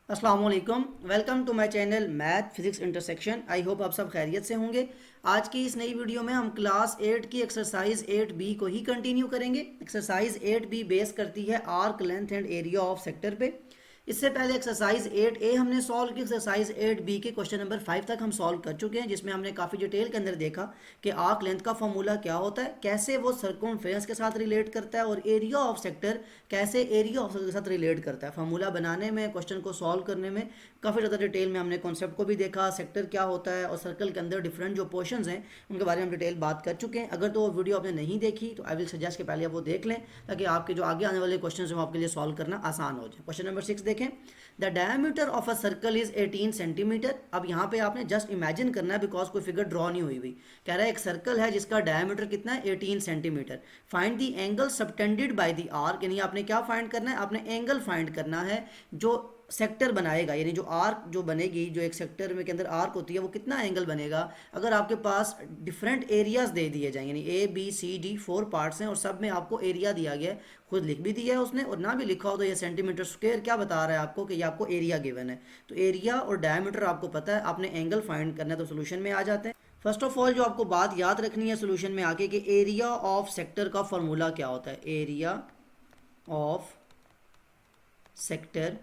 अस्सलाम वालेकुम। Welcome to my channel math physics intersection. I hope आप सब खैरियत से होंगे। आज की इस नई वीडियो में हम क्लास 8 की एक्सरसाइज 8 बी को ही कंटिन्यू करेंगे। एक्सरसाइज 8 बी बेस करती है arc length and area of sector पे। इससे पहले एक्सरसाइज 8 ए हमने सॉल्व की। एक्सरसाइज 8 बी के क्वेश्चन नंबर 5 तक हम सॉल्व कर चुके हैं, जिसमें हमने काफ़ी डिटेल के अंदर देखा कि आर्क लेंथ का फॉर्मूला क्या होता है, कैसे वो सर्कमफेरेंस के साथ रिलेट करता है, और एरिया ऑफ सेक्टर कैसे एरिया ऑफ सेक्टर के साथ रिलेट करता है। फार्मूला बनाने में, क्वेश्चन को सॉल्व करने में काफ़ी ज़्यादा डिटेल में हमने कॉन्सेप्ट को भी देखा, सेक्टर क्या होता है और सर्कल के अंदर डिफरेंट जो पोर्शंस हैं उनके बारे में हम डिटेल बात कर चुके हैं। अगर तो वो वीडियो आपने नहीं देखी तो आई विल सजेस्ट कि पहले आप वो देख लें, ताकि आपके जो आगे आने वाले क्वेश्चन हैं वो आपके लिए सॉल्व करना आसान हो जाए। क्वेश्चन नंबर 6 देखें। The diameter of a circle is 18 centimetre. अब यहाँ पे आपने जस्ट इमेजिन करना है, बिकॉज कोई फिगर ड्रॉ नहीं हुई हुई। कह रहा है एक सर्कल है जिसका डायमीटर कितना है, 18 centimetre. Find the angle subtended by the arc. यानी आपने क्या फाइंड करना है, आपने एंगल फाइंड करना है जो सेक्टर बनाएगा, यानी जो आर्क जो बनेगी, जो एक सेक्टर में के अंदर आर्क होती है, वो कितना एंगल बनेगा अगर आपके पास डिफरेंट एरियाज दे दिए जाएं। यानी A B C D 4 parts हैं और सब में आपको एरिया दिया गया है। खुद लिख भी दिया है उसने, और ना भी लिखा हो तो ये सेंटीमीटर स्क्वायर क्या बता रहा है आपको कि ये आपको एरिया गिवन है। तो एरिया और डायमीटर आपको पता है, आपने एंगल फाइंड करना है। तो सोल्यूशन में आ जाते हैं। फर्स्ट ऑफ ऑल जो आपको बात याद रखनी है सोल्यूशन में आके, कि एरिया ऑफ सेक्टर का फॉर्मूला क्या होता है। Area of sector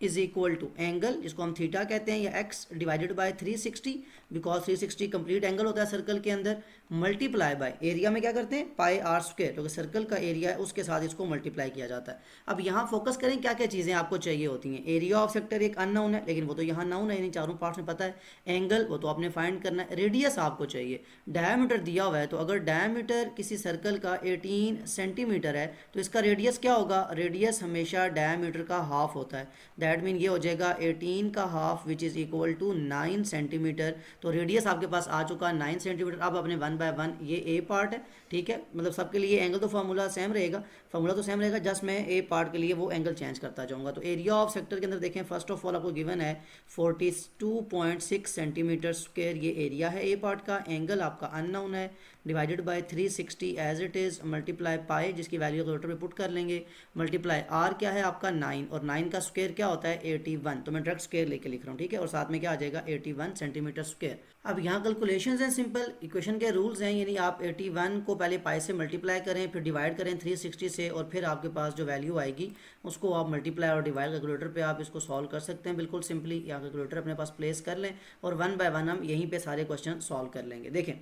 is equal to angle, जिसको हम थीटा कहते हैं, या X divided by 360, because 360 complete angle होता है सर्कल के अंदर, मल्टीप्लाई बाय एरिया में क्या करते हैं, पाई आर स्क्वायर, क्योंकि सर्कल का एरिया है उसके साथ इसको मल्टीप्लाई किया जाता है। अब यहाँ फोकस करें क्या क्या चीज़ें आपको चाहिए होती हैं। एरिया ऑफ सेक्टर एक अननोन है, लेकिन वो तो यहाँ नाउन है, यानी चारों पार्ट्स में पता है। एंगल वो तो आपने फाइंड करना है। रेडियस आपको चाहिए। डायमीटर दिया हुआ है, तो अगर डायमीटर किसी सर्कल का 18 सेंटीमीटर है तो इसका रेडियस क्या होगा। रेडियस हमेशा डायमीटर का हाफ होता है। दैट मीन ये हो जाएगा 18 का half, which is equal to 9 centimetre. तो रेडियस आपके पास आ चुका 9 सेंटीमीटर। अब अपने 1 बाय 1 ये ए पार्ट है, ठीक है। मतलब सबके लिए एंगल तो फार्मूला सेम रहेगा, फार्मूला तो सेम रहेगा, जस्ट मैं ए पार्ट के लिए वो एंगल चेंज करता जाऊंगा। तो एरिया ऑफ सेक्टर के अंदर देखें, फर्स्ट ऑफ ऑल आपको गिवन है 42.6 सेंटीमीटर स्क्वायर, ये एरिया है ए पार्ट का। एंगल आपका अननोन है, divided by 360 as it is, multiply pi जिसकी वैल्यू कैलकुलेटर पे पुट कर लेंगे, मल्टीप्लाई आर क्या है आपका 9, और 9 का स्क्वायर क्या होता है 81। तो मैं डायरेक्ट स्क्वायर लेके लिख रहा हूँ, ठीक है। और साथ में क्या आ जाएगा 81 सेंटीमीटर स्क्वायर। अब यहाँ कैलकुलेशंस हैं सिंपल, इक्वेशन के रूल्स हैं। यानी आप 81 को पहले पाई से मल्टीप्लाई करें, फिर डिवाइड करें 360 से, और फिर आपके पास जो वैल्यू आएगी उसको आप मल्टीप्लाई और डिवाइड कैलकुलेटर पे आप इसको सॉल्व कर सकते हैं बिल्कुल सिंपली। या कैलकुलेटर अपने पास प्लेस कर लें और 1 बाय 1 हम यहीं पे सारे क्वेश्चन सॉल्व कर लेंगे। देखें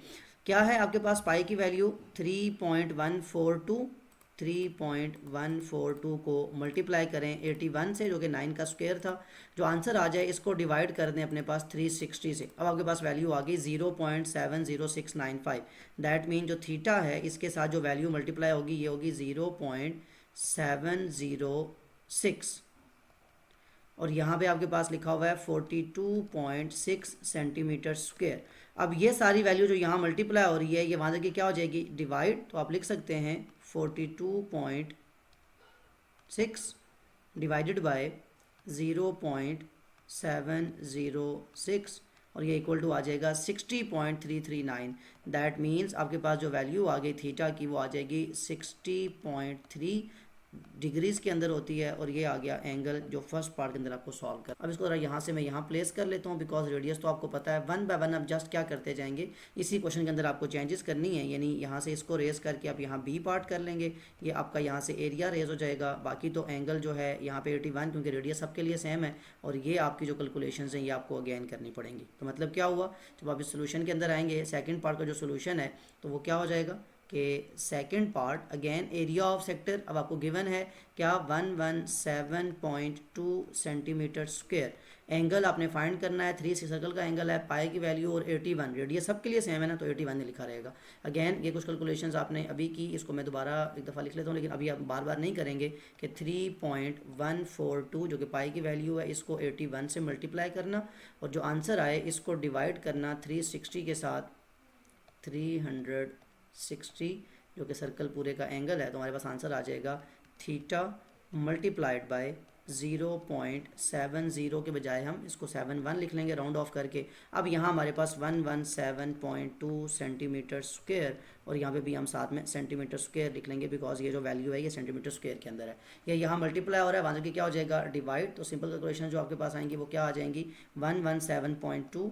क्या है आपके पास, पाई की वैल्यू 3.142, 3.142 को मल्टीप्लाई करें 81 से, जो कि 9 का स्क्वायर था। जो आंसर आ जाए इसको डिवाइड कर दें अपने पास 360 से। अब आपके पास वैल्यू आ गई 0.70695। दैट मीन जो थीटा है इसके साथ जो वैल्यू मल्टीप्लाई होगी ये होगी 0.706, और यहाँ पे आपके पास लिखा हुआ है 42.6 सेंटीमीटर स्क्वायर। अब ये सारी वैल्यू जो यहाँ मल्टीप्लाई हो रही है ये वहाँ की क्या हो जाएगी, डिवाइड। तो आप लिख सकते हैं 42.6 डिवाइडेड बाय 0.706, और ये इक्वल टू आ जाएगा 60.339। दैट मीन्स आपके पास जो वैल्यू आ गई थीटा की वो आ जाएगी 60.3 डिग्रीज के अंदर होती है, और ये आ गया एंगल जो फर्स्ट पार्ट के अंदर आपको सॉल्व कर। अब इसको यहाँ से मैं यहाँ प्लेस कर लेता हूँ, बिकॉज रेडियस तो आपको पता है। 1 बाय 1 अब जस्ट क्या करते जाएंगे, इसी क्वेश्चन के अंदर आपको चेंजेस करनी है। यानी यहाँ से इसको रेस करके आप यहाँ बी पार्ट कर लेंगे, ये आपका यहाँ से एरिया रेज हो जाएगा। बाकी तो एंगल जो है यहाँ पे 81, क्योंकि रेडियस सबके लिए सेम है, और ये आपकी जो कैलकुलेशन हैं ये आपको अगेन करनी पड़ेंगी। तो मतलब क्या हुआ, जब आप इस सोल्यूशन के अंदर आएंगे सेकेंड पार्ट का जो सोल्यूशन है तो वो क्या हो जाएगा कि second part again area of sector अब आपको गिवन है क्या, 117.2 सेंटीमीटर स्क्वायर। एंगल आपने फाइंड करना है, 3 सर्कल का एंगल है, पाई की वैल्यू और 81, रेडियस सबके लिए सेम है ना, तो 81 ने लिखा रहेगा। अगेन ये कुछ कैलकुलेशंस आपने अभी की, इसको मैं दोबारा एक दफ़ा लिख लेता हूँ, लेकिन अभी आप बार बार नहीं करेंगे। कि 3.142 जो कि पाई की वैल्यू है इसको 81 से मल्टीप्लाई करना, और जो आंसर आए इसको डिवाइड करना 360 के साथ, 360 जो कि सर्कल पूरे का एंगल है। तो हमारे पास आंसर आ जाएगा थीटा मल्टीप्लाइड बाय 0.70 के बजाय हम इसको 71 लिख लेंगे राउंड ऑफ करके। अब यहाँ हमारे पास 117.2 सेंटीमीटर स्क्वायर, और यहाँ पे भी हम साथ में सेंटीमीटर स्क्वायर लिख लेंगे बिकॉज ये जो वैल्यू है ये सेंटीमीटर स्क्वायर के अंदर है। ये यहाँ मल्टीप्लाई हो रहा है, वहाँ क्या हो जाएगा डिवाइड, तो सिंपल कैलकुलेशन जो आपके पास आएंगी वो क्या आ जाएंगी 117.2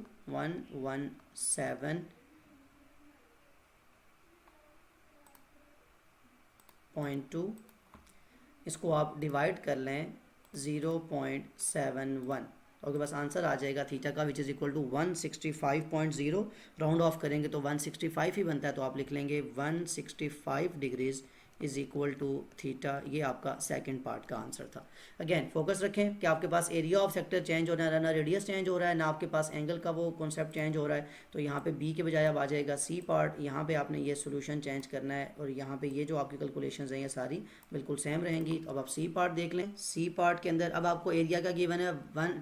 इसको आप डिवाइड कर लें 0.71, आपके पास आंसर आ जाएगा थीटा का which is equal to 165.0। Round off करेंगे तो 165 ही बनता है, तो आप लिख लेंगे 165 degrees is equal to theta. ये आपका सेकंड पार्ट का आंसर था। अगेन फोकस रखें कि आपके पास एरिया ऑफ सेक्टर चेंज हो रहा है, ना रेडियस चेंज हो रहा है, ना आपके पास एंगल का वो कॉन्सेप्ट चेंज हो रहा है। तो यहाँ पे बी के बजाय अब आ जाएगा सी पार्ट, यहाँ पे आपने ये सोल्यूशन चेंज करना है, और यहाँ पे ये जो आपकी कैलकुलेशंस हैं ये सारी बिल्कुल सेम रहेंगी। अब आप सी पार्ट देख लें। सी पार्ट के अंदर अब आपको एरिया का गिवन है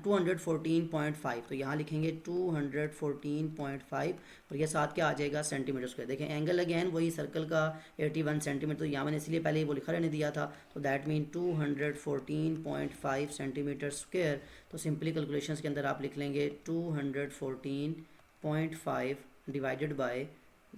214.5, तो यहाँ लिखेंगे 214.5, और ये साथ क्या आ जाएगा सेंटीमीटर स्क्वायर। देखें एंगल अगेन वही सर्कल का 81 सेंटीमीटर, तो यहाँ मैंने इसलिए पहले वो लिखा रहने दिया था, तो दैट मीन 214.5 सेंटीमीटर स्क्वायर। तो सिंपली कैलकुलेशंस के अंदर आप लिख लेंगे 214.5 divided by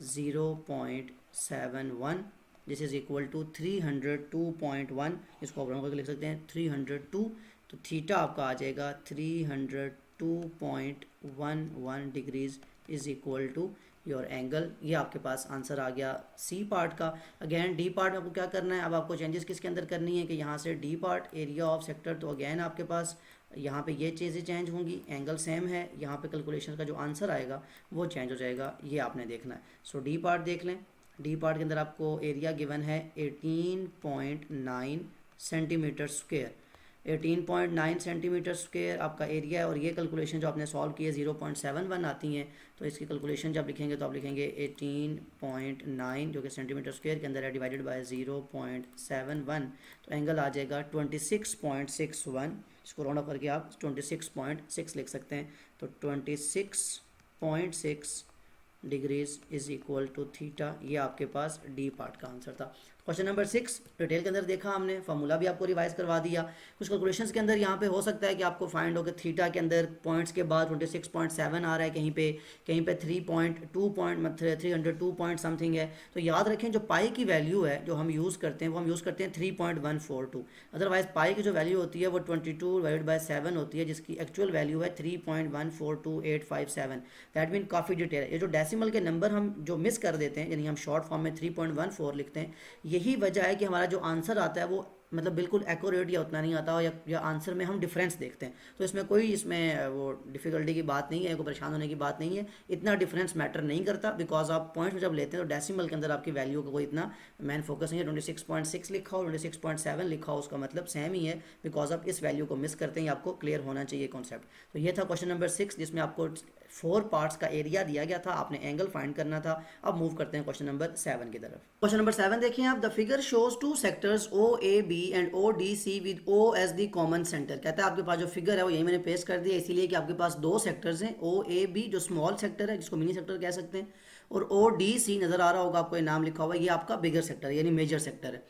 0.71, this is equal to 302.1, इसको आप करके लिख सकते हैं 302, तो थीटा आपका आ जाएगा 302.11 degrees is equal to your angle. ये आपके पास आंसर आ गया सी पार्ट का। अगेन डी पार्ट आपको क्या करना है, अब आपको चेंजेस किसके अंदर करनी है कि यहाँ से D part area of sector, तो अगेन आपके पास यहाँ पे ये चीज़ें चेंज होंगी, एंगल सेम है, यहाँ पे कैलकुलेशन का जो आंसर आएगा वो चेंज हो जाएगा, ये आपने देखना है। सो डी पार्ट देख लें। डी पार्ट के अंदर आपको एरिया गिवन है 18.9 सेंटीमीटर स्क्वायर, 18.9 सेंटीमीटर स्क्वायर आपका एरिया है, और ये कैलकुलेशन जो आपने सॉल्व की है 0.71 आती हैं, तो इसकी कैलकुलेशन जब लिखेंगे तो आप लिखेंगे 18.9 जो कि सेंटीमीटर स्क्वायर के अंदर है डिवाइडेड बाय 0.71, तो एंगल आ जाएगा 26.61, इसको राउंड अप करके आप 26.6 लिख सकते हैं, तो 26.6 degrees is equal to theta. ये आपके पास डी पार्ट का आंसर था। क्वेश्चन नंबर 6 डिटेल के अंदर देखा हमने, फार्मूला भी आपको रिवाइज करवा दिया। कुछ कैलकुलेशंस के अंदर यहाँ पे हो सकता है कि आपको फाइंड हो कि थीटा के अंदर पॉइंट्स के बाद 26.7 आ रहा है, कहीं पे 302 पॉइंट समथिंग है। तो याद रखें जो पाई की वैल्यू है जो हम यूज़ करते हैं वो हम यूज़ करते हैं 3.142, अदरवाइज पाई की जो वैल्यू होती है वो 22 डिवाइडेड बाय 7 होती है, जिसकी एक्चुअल वैल्यू है 3.142857। दैट मीन काफ़ी डिटेल है। ये जो डेसिमल के नंबर हम जो मिस कर देते हैं, यानी हम शॉर्ट फॉर्म में 3.14 लिखते हैं, यही वजह है कि हमारा जो आंसर आता है वो मतलब बिल्कुल एक्यूरेट या उतना नहीं आता हो, या आंसर में हम डिफरेंस देखते हैं। तो इसमें कोई वो डिफ़िकल्टी की बात नहीं है, कोई परेशान होने की बात नहीं है, इतना डिफरेंस मैटर नहीं करता, बिकॉज आप पॉइंट जब लेते हैं तो डेसिमल के अंदर आपकी वैल्यू का कोई इतना मेन फोकस नहीं है। 26.6 लिखा हो 26.7 लिखा हो उसका मतलब सेम ही है, बिकॉज आप इस वैल्यू को मिस करते हैं, आपको क्लियर होना चाहिए कॉन्सेप्ट। तो ये था क्वेश्चन नंबर 6 जिसमें आपको 4 पार्ट्स का एरिया दिया गया था, आपने एंगल फाइंड करना था। अब मूव करते हैं क्वेश्चन नंबर 7 की तरफ। क्वेश्चन नंबर 7 देखिए आप, the figure shows 2 sectors OAB and ODC with O as the common centre. कहता है आपके पास जो फिगर है वो यही मैंने पेश कर दिया, इसीलिए कि आपके पास 2 सेक्टर्स हैं, OAB जो स्मॉल सेक्टर है जिसको मिनी सेक्टर कह सकते हैं, और ODC नजर आ रहा होगा आपको, ये नाम लिखा हुआ है, ये आपका बिगर सेक्टर यानी मेजर सेक्टर है।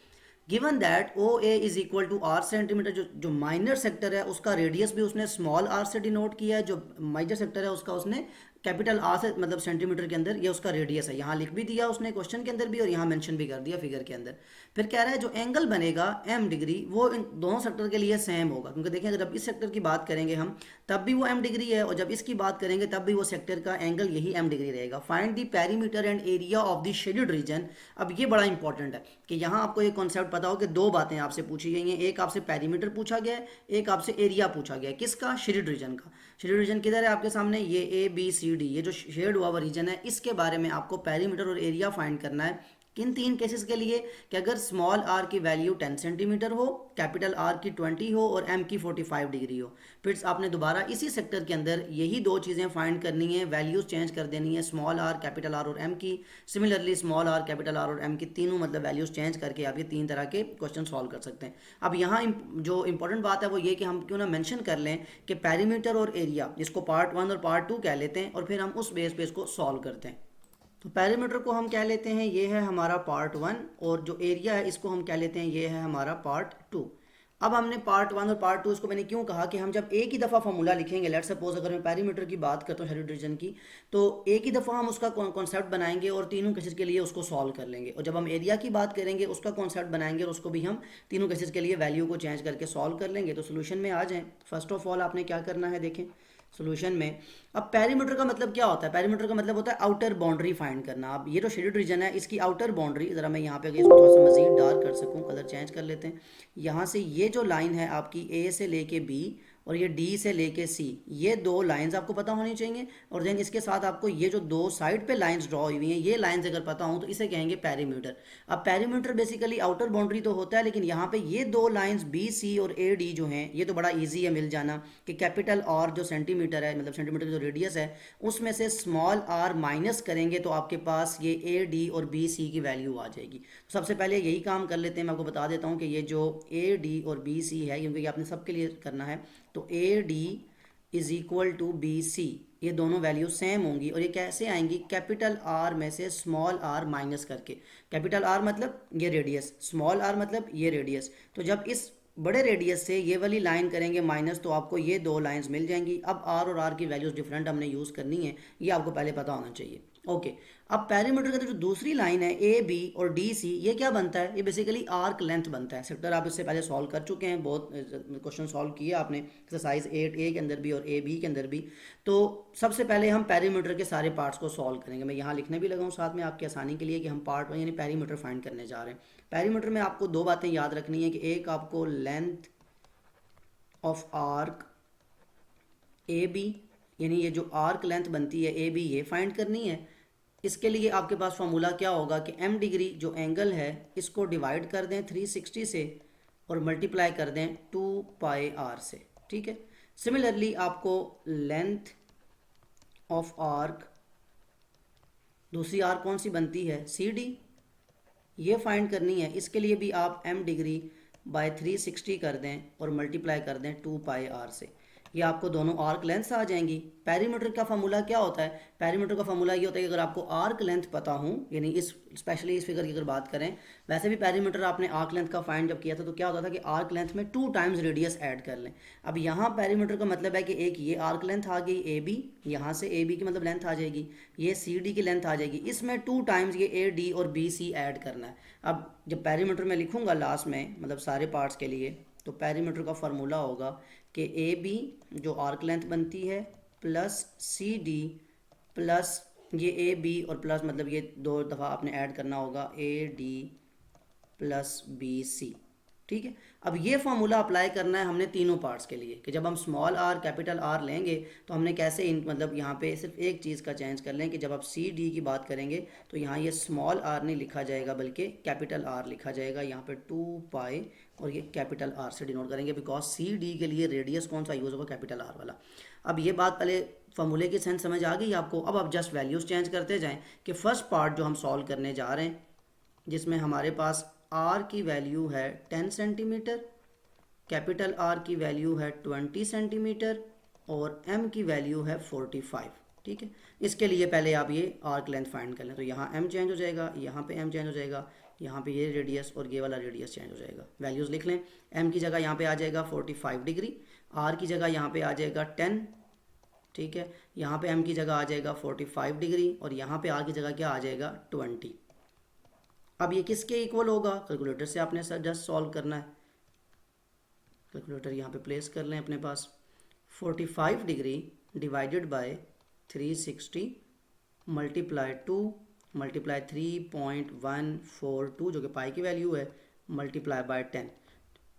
Given that OA is equal to R centimetre, जो माइनर सेक्टर है उसका रेडियस भी उसने स्मॉल r से डिनोट किया है, जो मेजर सेक्टर है उसका उसने कैपिटल R से मतलब सेंटीमीटर के अंदर ये उसका रेडियस है, यहाँ लिख भी दिया उसने क्वेश्चन के अंदर भी, और यहाँ मेंशन भी कर दिया फिगर के अंदर। फिर कह रहा है जो एंगल बनेगा m डिग्री वो इन दोनों सेक्टर के लिए सेम होगा, क्योंकि देखिए जब इस सेक्टर की बात करेंगे हम तब भी वो m डिग्री है, और जब इसकी बात करेंगे तब भी वो सेक्टर का एंगल यही m डिग्री रहेगा। Find the perimeter and area of the shaded region. अब ये बड़ा इंपॉर्टेंट है कि यहाँ आपको ये कॉन्सेप्ट पता हो कि 2 बातें आपसे पूछी गई हैं, एक आपसे पेरीमीटर पूछा गया है, एक आपसे एरिया पूछा गया है, किसका, शेडेड रीजन का। शेडेड रीजन किधर है आपके सामने, ये ABCD, ये जो शेड हुआ हुआ रीजन है, इसके बारे में आपको पेरीमीटर और एरिया फाइंड करना है। किन 3 केसेस के लिए, कि अगर स्मॉल r की वैल्यू 10 सेंटीमीटर हो, कैपिटल R की 20 हो और m की 45 डिग्री हो। फिर आपने दोबारा इसी सेक्टर के अंदर यही 2 चीज़ें फाइंड करनी है, वैल्यूज चेंज कर देनी है, स्मॉल r, कैपिटल R और m की। Similarly small r, capital R और m की तीनों मतलब वैल्यूज चेंज करके आप ये 3 तरह के क्वेश्चन सॉल्व कर सकते हैं। अब यहाँ जो इंपॉर्टेंट बात है वो ये कि हम क्यों ना मेंशन कर लें कि पेरीमीटर और एरिया, इसको पार्ट 1 और पार्ट 2 कह लेते हैं, और फिर हम उस बेस पे इसको सॉल्व करते हैं। तो पेरीमीटर को हम क्या लेते हैं, ये है हमारा पार्ट 1, और जो एरिया है इसको हम क्या लेते हैं, ये है हमारा पार्ट 2। अब हमने पार्ट 1 और पार्ट 2 इसको मैंने क्यों कहा कि हम जब एक ही दफ़ा फार्मूला लिखेंगे, लेट सपोज अगर मैं पेरीमीटर की बात करता हूँ शेडो डिवीजन की, तो एक ही दफ़ा हम उसका कॉन्सेप्ट बनाएंगे और तीनों केसेस के लिए उसको सॉल्व कर लेंगे, और जब हम एरिया की बात करेंगे उसका कॉन्सेप्ट बनाएंगे और उसको भी हम तीनों केसेस के लिए वैल्यू को चेंज करके सॉल्व कर लेंगे। तो सोल्यूशन में आ जाएँ। फर्स्ट ऑफ ऑल आपने क्या करना है, देखें सोल्यूशन में। अब पेरीमीटर का मतलब क्या होता है? पेरीमीटर का मतलब होता है आउटर बाउंड्री फाइंड करना। अब ये जो शेडेड रीजन है इसकी आउटर बाउंड्री, ज़रा मैं यहाँ पे अगर इसको थोड़ा सा मजीद डार्क कर सकूँ, कलर चेंज कर लेते हैं। यहाँ से ये जो लाइन है आपकी ए से लेके बी और ये डी से लेके सी, ये दो लाइंस आपको पता होनी चाहिए। और देन इसके साथ आपको ये जो दो साइड पे लाइंस ड्रॉ हुई हैं, ये लाइंस अगर पता हो तो इसे कहेंगे पेरीमीटर। अब पेरीमीटर बेसिकली आउटर बाउंड्री तो होता है, लेकिन यहाँ पे ये दो लाइंस बी सी और ए डी जो हैं, ये तो बड़ा ईजी है मिल जाना कि कैपिटल आर जो सेंटीमीटर है, मतलब सेंटीमीटर की जो रेडियस है, उसमें से स्मॉल आर माइनस करेंगे तो आपके पास ये ए डी और बी सी की वैल्यू आ जाएगी। तो सबसे पहले यही काम कर लेते हैं। मैं आपको बता देता हूँ कि ये जो ए डी और बी सी है, क्योंकि ये आपने सबके लिए करना है, तो A D is equal to B C, ये दोनों वैल्यू सेम होंगी। और ये कैसे आएंगी? कैपिटल आर में से स्मॉल आर माइनस करके। कैपिटल आर मतलब ये रेडियस, स्मॉल आर मतलब ये रेडियस। तो जब इस बड़े रेडियस से ये वाली लाइन करेंगे माइनस, तो आपको ये दो लाइंस मिल जाएंगी। अब आर और आर की वैल्यूज डिफरेंट हमने यूज़ करनी है, ये आपको पहले पता होना चाहिए। ओके, अब पेरीमीटर का जो दूसरी लाइन है ए बी और डी सी, ये क्या बनता है? ये बेसिकली आर्क लेंथ बनता है। सेक्टर आप इससे पहले सॉल्व कर चुके हैं, बहुत क्वेश्चन सॉल्व किए आपने एक्सरसाइज 8A के अंदर भी और ए बी के अंदर भी। तो सबसे पहले हम पेरीमीटर के सारे पार्ट्स को सॉल्व करेंगे। मैं यहाँ लिखने भी लगा हूँ साथ में आपकी आसानी के लिए कि हम पार्ट 1 यानी पेरीमीटर फाइंड करने जा रहे हैं। पेरीमीटर में आपको दो बातें याद रखनी है कि एक आपको length of arc A B, यानी ये जो आर्क लेंथ बनती है ए बी, ये फाइंड करनी है। इसके लिए आपके पास फॉर्मूला क्या होगा कि m डिग्री जो एंगल है इसको डिवाइड कर दें 360 से और मल्टीप्लाई कर दें 2 पाई आर से, ठीक है। सिमिलरली आपको लेंथ ऑफ आर्क, दूसरी आर्क कौन सी बनती है? सी डी, ये फाइंड करनी है। इसके लिए भी आप m डिग्री बाय 360 कर दें और मल्टीप्लाई कर दें 2 पाई आर से, ये आपको दोनों आर्क लेंथ आ जाएंगी। पेरीमीटर का फॉर्मूला क्या होता है? पेरीमीटर का फॉर्मूला ये होता है कि अगर आपको आर्क लेंथ पता हो, यानी इस स्पेशली इस फिगर की अगर बात करें, वैसे भी पेरीमीटर आपने आर्क लेंथ का फाइंड जब किया था तो क्या होता था कि आर्क लेंथ में 2 टाइम्स रेडियस ऐड कर लें। अब यहाँ पेरीमीटर का मतलब है कि एक ये आर्क लेंथ आ गई ए बी, यहाँ से ए बी की मतलब लेंथ आ जाएगी, ये सी डी की लेंथ आ जाएगी, इसमें 2 टाइम्स ये ए डी और बी सी ऐड करना है। अब जब पेरीमीटर में लिखूंगा लास्ट में, मतलब सारे पार्ट्स के लिए, तो पेरीमीटर का फार्मूला होगा कि ए बी जो आर्क लेंथ बनती है प्लस सी डी प्लस ये ए बी और प्लस मतलब ये दो दफ़ा आपने ऐड करना होगा A D plus B C, ठीक है। अब ये फार्मूला अप्लाई करना है हमने तीनों पार्ट्स के लिए कि जब हम स्मॉल आर कैपिटल आर लेंगे तो हमने कैसे इन मतलब यहाँ पे सिर्फ एक चीज़ का चेंज कर लें कि जब आप सी डी की बात करेंगे तो यहाँ ये स्मॉल आर नहीं लिखा जाएगा बल्कि कैपिटल आर लिखा जाएगा। यहाँ पे 2 पाई और ये कैपिटल आर से डिनोट करेंगे बिकॉज सी डी के लिए रेडियस कौन सा यूज़ होगा? कैपिटल आर वाला। अब ये बात पहले फार्मूले की सेंस समझ आ गई आपको। अब आप जस्ट वैल्यूज़ चेंज करते जाएँ कि फर्स्ट पार्ट जो हम सॉल्व करने जा रहे हैं, जिसमें हमारे पास आर की वैल्यू है 10 सेंटीमीटर, कैपिटल आर की वैल्यू है 20 सेंटीमीटर और एम की वैल्यू है 45, ठीक है। इसके लिए पहले आप ये आर्क लेंथ फाइंड कर लें। तो यहाँ एम चेंज हो जाएगा, यहाँ पे एम चेंज हो जाएगा, यहाँ पे ये रेडियस और ये वाला रेडियस चेंज हो जाएगा। वैल्यूज़ लिख लें। एम की जगह यहाँ पे आ जाएगा 45 डिग्री, आर की जगह यहाँ पे आ जाएगा 10, ठीक है। यहाँ पे एम की जगह आ जाएगा 45 डिग्री और यहाँ पे आर की जगह क्या आ जाएगा? 20। अब ये किसके इक्वल होगा? कैलकुलेटर से आपने सर जस्ट सॉल्व करना है। कैलकुलेटर यहाँ पे प्लेस कर लें अपने पास। 45 degree divided by 360 multiply 2 multiply 3.142 जो कि पाई की वैल्यू है, मल्टीप्लाई बाय 10,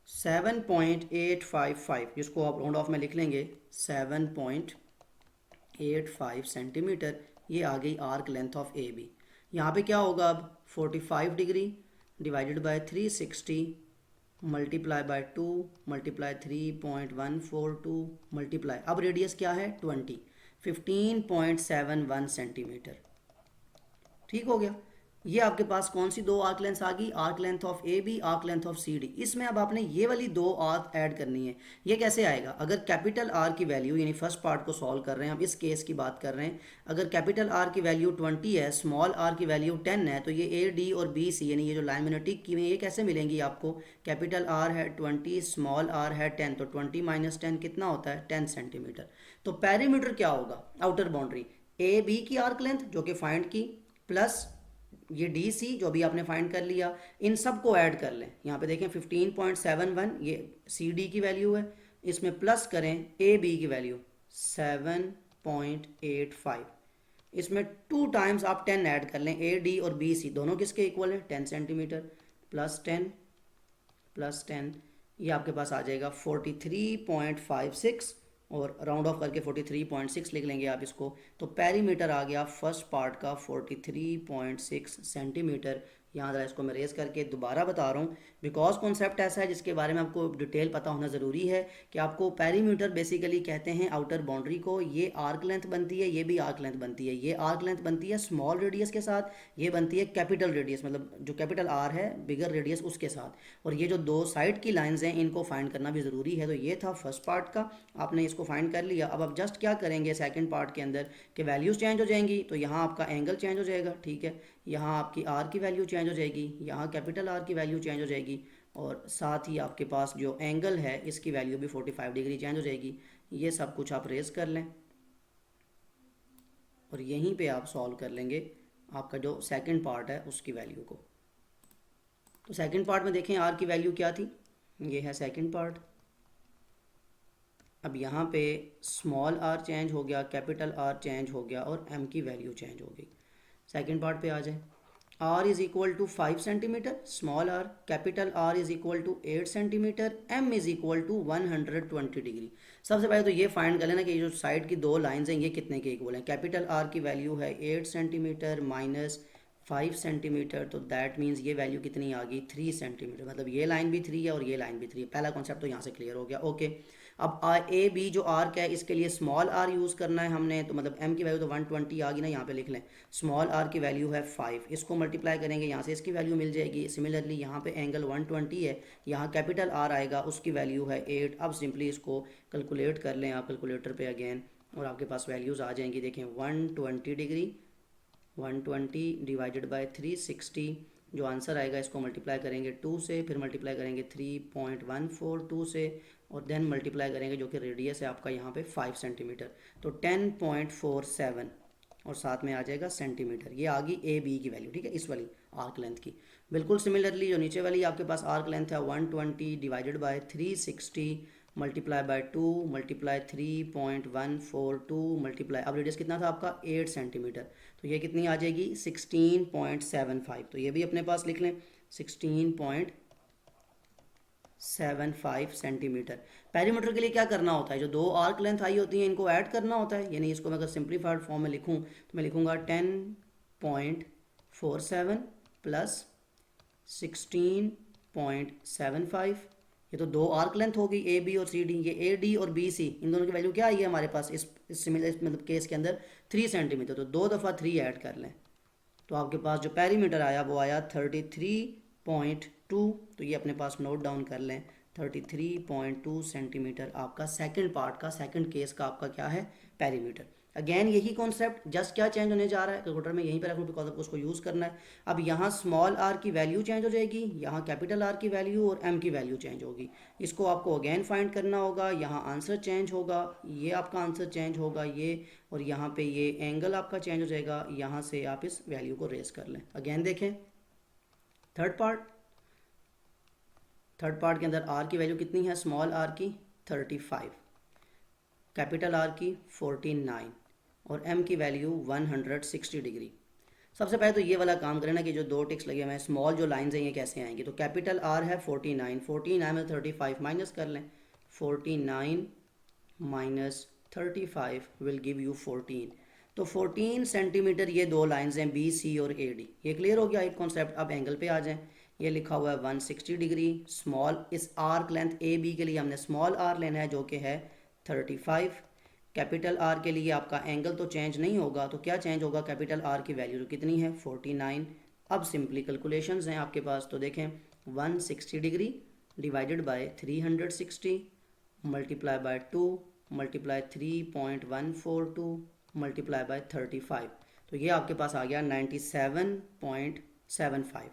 7.855, जिसको आप राउंड ऑफ में लिख लेंगे 7.85 सेंटीमीटर। ये आ गई arc length of A B. यहाँ पे क्या होगा अब? 45 degree divided by 360 multiply by 2 multiply 3.142 multiply, अब रेडियस क्या है? 20, 15.71 सेंटीमीटर, ठीक हो गया। ये आपके पास कौन सी दो आर्क लेंथ आ गई, arc length of A B, arc length of C D. इसमें अब आपने ये वाली दो आर्क ऐड करनी है। ये कैसे आएगा, अगर कैपिटल आर की वैल्यू, यानी फर्स्ट पार्ट को सॉल्व कर रहे हैं, अब इस केस की बात कर रहे हैं, अगर कैपिटल आर की वैल्यू 20 है, स्मॉल आर की वैल्यू 10 है, तो ये ए डी और बी सी यानी ये जो लाइन मैंने टिक की हुई है ये कैसे मिलेंगी आपको, कैपिटल आर है 20, स्मॉल आर है 10, तो 20 माइनस 10 कितना होता है 10 सेंटीमीटर। तो पेरीमीटर क्या होगा, आउटर बाउंड्री ए बी की आर्क लेंथ जो कि फाइंड की, प्लस ये डी सी जो भी आपने फाइंड कर लिया, इन सब को ऐड कर लें। यहाँ पे देखें 15.71 ये सी डी की वैल्यू है, इसमें प्लस करें ए बी की वैल्यू 7.85, इसमें 2 टाइम्स आप 10 ऐड कर लें, ए डी और बी सी दोनों किसके इक्वल है 10 सेंटीमीटर, प्लस 10 प्लस 10, ये आपके पास आ जाएगा 43.56 और राउंड ऑफ करके 43.6 लिख लेंगे आप इसको। तो पेरीमीटर आ गया फर्स्ट पार्ट का 43.6 सेंटीमीटर। यहाँ ज़रा इसको मैं रेज करके दोबारा बता रहा हूँ, बिकॉज कॉन्सेप्ट ऐसा है जिसके बारे में आपको डिटेल पता होना ज़रूरी है कि आपको पेरीमीटर बेसिकली कहते हैं आउटर बाउंड्री को। ये आर्क लेंथ बनती है, ये भी आर्क लेंथ बनती है। ये आर्क लेंथ बनती है स्मॉल रेडियस के साथ, ये बनती है कैपिटल रेडियस, मतलब जो कैपिटल आर है बिगर रेडियस उसके साथ। और ये जो दो साइड की लाइंस हैं इनको फाइंड करना भी ज़रूरी है। तो ये था फर्स्ट पार्ट का, आपने इसको फाइंड कर लिया। अब आप जस्ट क्या करेंगे सेकंड पार्ट के अंदर कि वैल्यूज़ चेंज हो जाएंगी, तो यहाँ आपका एंगल चेंज हो जाएगा, ठीक है, यहाँ आपकी आर की वैल्यू चेंज हो जाएगी, यहाँ कैपिटल आर की वैल्यू चेंज हो जाएगी, और साथ ही आपके पास जो एंगल है इसकी वैल्यू भी 45 डिग्री चेंज हो जाएगी। ये सब कुछ आप रेज कर लें और यहीं पे आप सॉल्व कर लेंगे आपका जो सेकंड पार्ट है उसकी वैल्यू को। तो सेकंड पार्ट में देखें आर की वैल्यू क्या थी, ये है सेकंड पार्ट। अब यहाँ पे स्मॉल आर चेंज हो गया, कैपिटल आर चेंज हो गया और एम की वैल्यू चेंज हो गई। सेकंड पार्ट पे आ जाए, R is equal to 5 centimetre, small R, capital R is equal to 8 centimetre, M is equal to 120 degree. सबसे पहले तो ये फाइंड कर लेना कि ये जो साइड की दो लाइंस हैं ये कितने के इक्वल हैं। कैपिटल आर की वैल्यू है 8 सेंटीमीटर माइनस 5 सेंटीमीटर, तो दैट मीन्स ये वैल्यू कितनी आ गई 3 सेंटीमीटर, मतलब ये लाइन भी 3 है और ये लाइन भी 3 है। पहला कॉन्सेप्ट तो यहाँ से क्लियर हो गया, ओके। अब ए बी जो आर्क है इसके लिए स्मॉल आर यूज़ करना है हमने, तो मतलब एम की वैल्यू तो 120 आ गई ना, यहाँ पे लिख लें। स्मॉल आर की वैल्यू है 5, इसको मल्टीप्लाई करेंगे यहाँ से इसकी वैल्यू मिल जाएगी। सिमिलरली यहाँ पे एंगल 120 है, यहाँ कैपिटल आर आएगा उसकी वैल्यू है 8। अब सिंपली इसको कैलकुलेट कर लें आप कैलकुलेटर पे अगेन, और आपके पास वैल्यूज़ आ जाएंगी। देखें 120 डिग्री 120 डिवाइडेड बाय 360, जो आंसर आएगा इसको मल्टीप्लाई करेंगे 2 से, फिर मल्टीप्लाई करेंगे 3.142 से, और देन मल्टीप्लाई करेंगे जो कि रेडियस है आपका यहाँ पे 5 सेंटीमीटर, तो 10.47 और साथ में आ जाएगा सेंटीमीटर। ये आ गई ए बी की वैल्यू, ठीक है, इस वाली आर्क लेंथ की। बिल्कुल सिमिलरली जो नीचे वाली आपके पास आर्क लेंथ है 120 divided by 360 multiply by 2 multiply 3.142 multiply, अब रेडियस कितना था आपका 8 सेंटीमीटर, तो ये कितनी आ जाएगी 16.75। तो ये भी अपने पास लिख लें 16.75 सेंटीमीटर। पेरीमीटर के लिए क्या करना होता है, जो दो आर्क लेंथ आई होती हैं इनको ऐड करना होता है, यानी इसको मैं अगर सिंप्लीफाइड फॉर्म में लिखूं तो मैं लिखूंगा 10.47 प्लस 16.75। ये तो दो आर्क लेंथ हो गई ए बी और सी डी, ये ए डी और बी सी इन दोनों की वैल्यू क्या आई है हमारे पास इस सिमिलर मतलब केस के अंदर 3 सेंटीमीटर, तो 2 दफ़ा 3 ऐड कर लें तो आपके पास जो पेरीमीटर आया वो आया 33.2। तो ये अपने पास नोट डाउन कर लें 33.2 सेंटीमीटर आपका सेकंड पार्ट का, सेकंड केस का आपका क्या है पेरीमीटर। अगेन यही कॉन्सेप्ट, जस्ट क्या चेंज होने जा रहा है कैलकुलेटर में यहीं पर रखूँ बिकॉज आपको उसको यूज़ करना है। अब यहाँ स्मॉल आर की वैल्यू चेंज हो जाएगी, यहाँ कैपिटल आर की वैल्यू और एम की वैल्यू चेंज होगी, इसको आपको अगेन फाइंड करना होगा। यहाँ आंसर चेंज होगा, ये आपका आंसर चेंज होगा ये, और यहाँ पे ये एंगल आपका चेंज हो जाएगा। यहाँ से आप इस वैल्यू को रेस कर लें। अगेन देखें थर्ड पार्ट के अंदर आर की वैल्यू कितनी है, स्मॉल आर की 35, कैपिटल आर की 49 और एम की वैल्यू 160 डिग्री। सबसे पहले तो ये वाला काम करें ना कि जो दो टिक्स लगे हुए हैं स्मॉल जो लाइंस हैं ये कैसे आएंगी। तो कैपिटल आर है 49 में 35 माइनस कर लें, 49 माइनस 35 विल गिव यू 14। तो 14 सेंटीमीटर ये दो लाइंस हैं बी सी और ए डी। ये क्लियर हो गया एक कॉन्सेप्ट। अब एंगल पे आ जाएं, ये लिखा हुआ है 160 डिग्री। स्मॉल इस आर्क लेंथ ए बी के लिए हमने स्मॉल आर लेना है जो कि है 35। कैपिटल आर के लिए आपका एंगल तो चेंज नहीं होगा, तो क्या चेंज होगा, कैपिटल आर की वैल्यू तो कितनी है 49। अब सिंपली कैलकुलेशंस हैं आपके पास, तो देखें 160 degree divided by 360 multiply by 2 multiply 3.142 multiply by 35, तो ये आपके पास आ गया 97.75।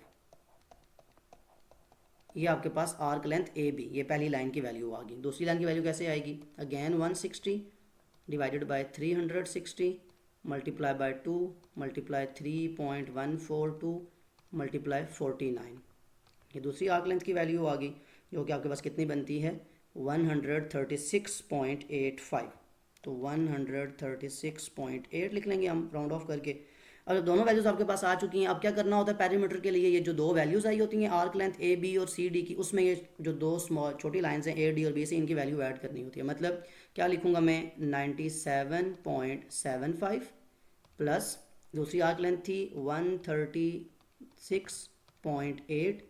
ये आपके पास आर्क लेंथ ए बी, ये पहली लाइन की वैल्यू आ गई। दूसरी लाइन की वैल्यू कैसे आएगी, again 160 divided by 360 multiply by 2 multiply 3.142 multiply 49, ये दूसरी आर्क लेंथ की वैल्यू आ गई, जो कि आपके पास कितनी बनती है 136.85। तो 136.8 लिख लेंगे हम राउंड ऑफ करके। अब दोनों वैल्यूज आपके पास आ चुकी हैं, अब क्या करना होता है पेरीमीटर के लिए, ये जो दो वैल्यूज आई होती हैं आर्क लेंथ ए बी और सी डी की, उसमें ये जो दो स्मॉल छोटी लाइंस हैं ए डी और बी सी, इनकी वैल्यू ऐड करनी होती है। मतलब क्या लिखूंगा मैं 97.75 प्लस दूसरी आर्क लेंथ थी 136.8,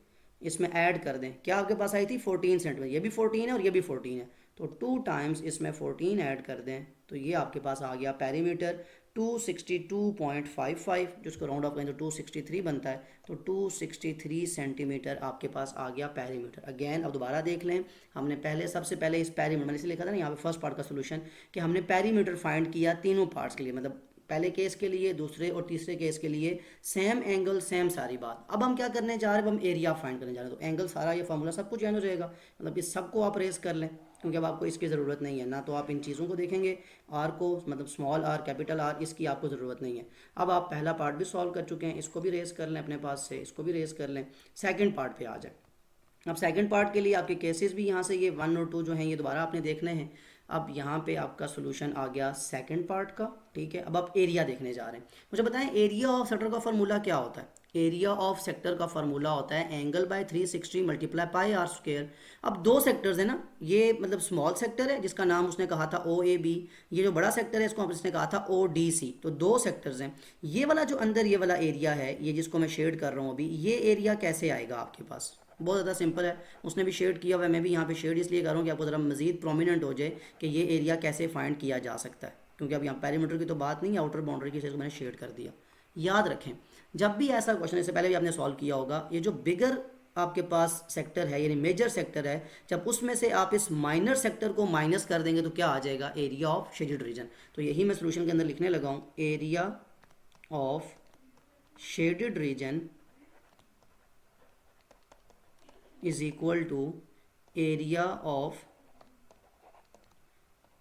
इसमें ऐड कर दें, क्या आपके पास आई थी 14 सेंटीमीटर, ये भी 14 है और ये भी 14 है, तो 2 टाइम्स इसमें 14 ऐड कर दें, तो ये आपके पास आ गया पेरीमीटर 262.55, जिसको राउंड ऑफ करें तो 263 बनता है, तो 263 सेंटीमीटर आपके पास आ गया पेरीमीटर। अगेन अब दोबारा देख लें, हमने सबसे पहले इस पेरीमीटर, मैंने इसे लिखा था ना यहाँ पे फर्स्ट पार्ट का सोल्यूशन, कि हमने पेरीमीटर फाइंड किया तीनों पार्ट्स के लिए, मतलब पहले केस के लिए, दूसरे और तीसरे केस के लिए सेम एंगल सेम सारी बात। अब हम क्या करने जा रहे हैं, अब हम एरिया फाइंड करने जा रहे हैं, तो एंगल सारा ये फार्मूला सब कुछ चेंज हो जाएगा, मतलब कि सबको आप रेस कर लें, क्योंकि अब आपको इसकी ज़रूरत नहीं है ना, तो आप इन चीज़ों को देखेंगे आर को, मतलब स्मॉल आर कैपिटल आर, इसकी आपको ज़रूरत नहीं है। अब आप पहला पार्ट भी सॉल्व कर चुके हैं, इसको भी रेस कर लें अपने पास से, इसको भी रेस कर लें, सेकंड पार्ट पे आ जाए। अब सेकंड पार्ट के लिए आपके केसेस भी यहाँ से ये 1 और 2 जो हैं ये दोबारा आपने देखने हैं। अब यहाँ पे आपका सोल्यूशन आ गया सेकंड पार्ट का, ठीक है। अब आप एरिया देखने जा रहे हैं, मुझे बताएं एरिया ऑफ सेक्टर का फार्मूला क्या होता है। एरिया ऑफ सेक्टर का फार्मूला होता है angle by 360 multiply pi are square. अब दो सेक्टर्स है ना, ये मतलब स्मॉल सेक्टर है जिसका नाम उसने कहा था ओ ए बी, ये जो बड़ा सेक्टर है इसको उसने कहा था ओ डी सी, तो दो सेक्टर्स हैं। ये वाला जो अंदर ये वाला एरिया है, ये जिसको मैं शेड कर रहा हूँ अभी, ये एरिया कैसे आएगा आपके पास, बहुत ज़्यादा सिंपल है, उसने भी शेड किया हुआ है, मैं भी यहाँ पे शेड इसलिए कर रहा हूँ कि आपको ज़रा मजीद प्रोमिनेंट हो जाए कि ये एरिया कैसे फाइंड किया जा सकता है, क्योंकि अब यहाँ पेरीमीटर की तो बात नहीं है, आउटर बाउंड्री की, मैंने शेड कर दिया। याद रखें जब भी ऐसा क्वेश्चन, इससे पहले भी आपने सॉल्व किया होगा, ये जो बिगर आपके पास सेक्टर है यानी मेजर सेक्टर है, जब उसमें से आप इस माइनर सेक्टर को माइनस कर देंगे तो क्या आ जाएगा, एरिया ऑफ शेडेड रीजन। तो यही मैं सोल्यूशन के अंदर लिखने लगा हूँ, area of shaded region is equal to area of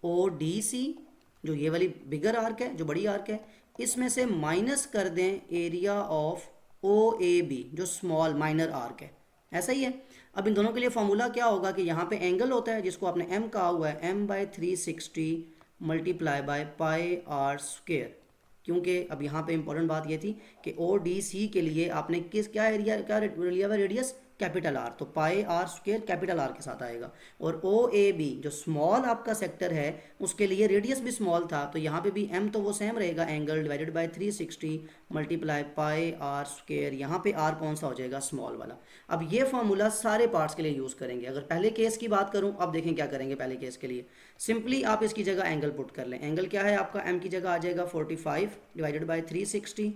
O D C, जो ये वाली बिगर आर्क है, जो बड़ी आर्क है, इसमें से माइनस कर दें area of O A B, जो स्मॉल माइनर आर्क है। ऐसा ही है। अब इन दोनों के लिए फॉर्मूला क्या होगा कि यहाँ पे एंगल होता है जिसको आपने एम कहा हुआ है, M by 360 multiply by pi R square, क्योंकि अब यहाँ पे इंपॉर्टेंट बात ये थी कि ओ डी सी के लिए आपने क्या एरिया क्या लिया हुआ, रेडियस कैपिटल आर, तो पाई आर स्क्वायर कैपिटल आर के साथ आएगा। और ओ ए बी जो स्मॉल आपका सेक्टर है उसके लिए रेडियस भी स्मॉल था, तो यहाँ पे भी एम तो वो सेम रहेगा, angle divided by 360 multiply pi are square, यहाँ पे आर कौन सा हो जाएगा, स्मॉल वाला। अब ये फॉर्मूला सारे पार्ट्स के लिए यूज़ करेंगे। अगर पहले केस की बात करूँ, अब देखें क्या करेंगे पहले केस के लिए, सिंपली आप इसकी जगह एंगल पुट कर लें। एंगल क्या है आपका, एम की जगह आ जाएगा 45 डिवाइडेड बाय 360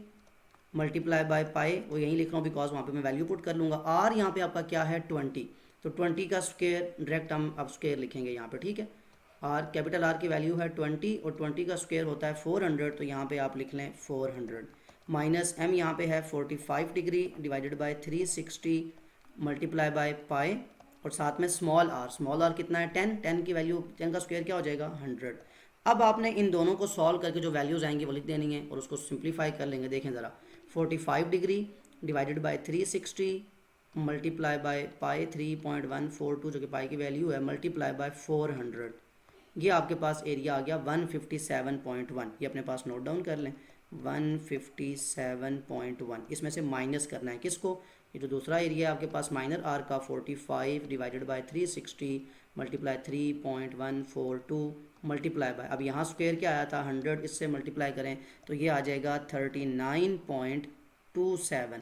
मल्टीप्लाई बाय पाई, वो यहीं लिख रहा हूँ बिकॉज वहाँ पे मैं वैल्यू पुट कर लूँगा। आर यहाँ पे आपका क्या है 20, तो 20 का स्क्वायर डायरेक्ट हम अब स्क्वायर लिखेंगे यहाँ पे, ठीक है। आर कैपिटल आर की वैल्यू है 20 और 20 का स्क्वायर होता है 400, तो यहाँ पे आप लिख लें 400 माइनस एम यहाँ पे है 45 degree divided by 360 multiply by पाई, और साथ में स्मॉल आर कितना है 10, 10 की वैल्यू 10 का स्क्वायर क्या हो जाएगा 100। अब आपने इन दोनों को सॉल्व करके जो वैल्यूज़ आएंगी वो लिख देनी है और उसको सिंप्लीफाई कर लेंगे। देखें ज़रा, 45 degree divided by 360 multiply by पाई 3.142 जो कि पाई की वैल्यू है, मल्टीप्लाई बाय 400, ये आपके पास एरिया आ गया 157.1। ये अपने पास नोट डाउन कर लें, 157.1। इसमें से माइनस करना है किसको, ये जो दूसरा एरिया है आपके पास माइनर आर का, 45 divided by 360 multiply 3.142 multiply by, अब यहाँ स्क्वायर क्या आया था 100, इससे मल्टीप्लाई करें तो ये आ जाएगा 39.27।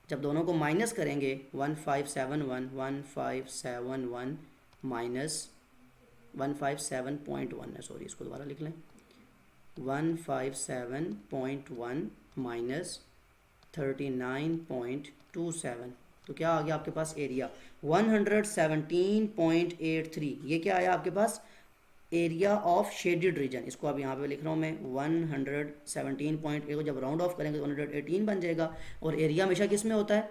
जब दोनों को माइनस करेंगे 1571 माइनस 157.1 है, सॉरी इसको दोबारा लिख लें, 157.1 माइनस 39.27। तो क्या आ गया आपके पास एरिया 117.83। ये क्या आया आपके पास एरिया ऑफ शेडेड रीजन। इसको अब यहाँ पे लिख रहा हूँ मैं 117.8 को जब राउंड ऑफ करेंगे तो 118 बन जाएगा। और एरिया हमेशा किस में होता है,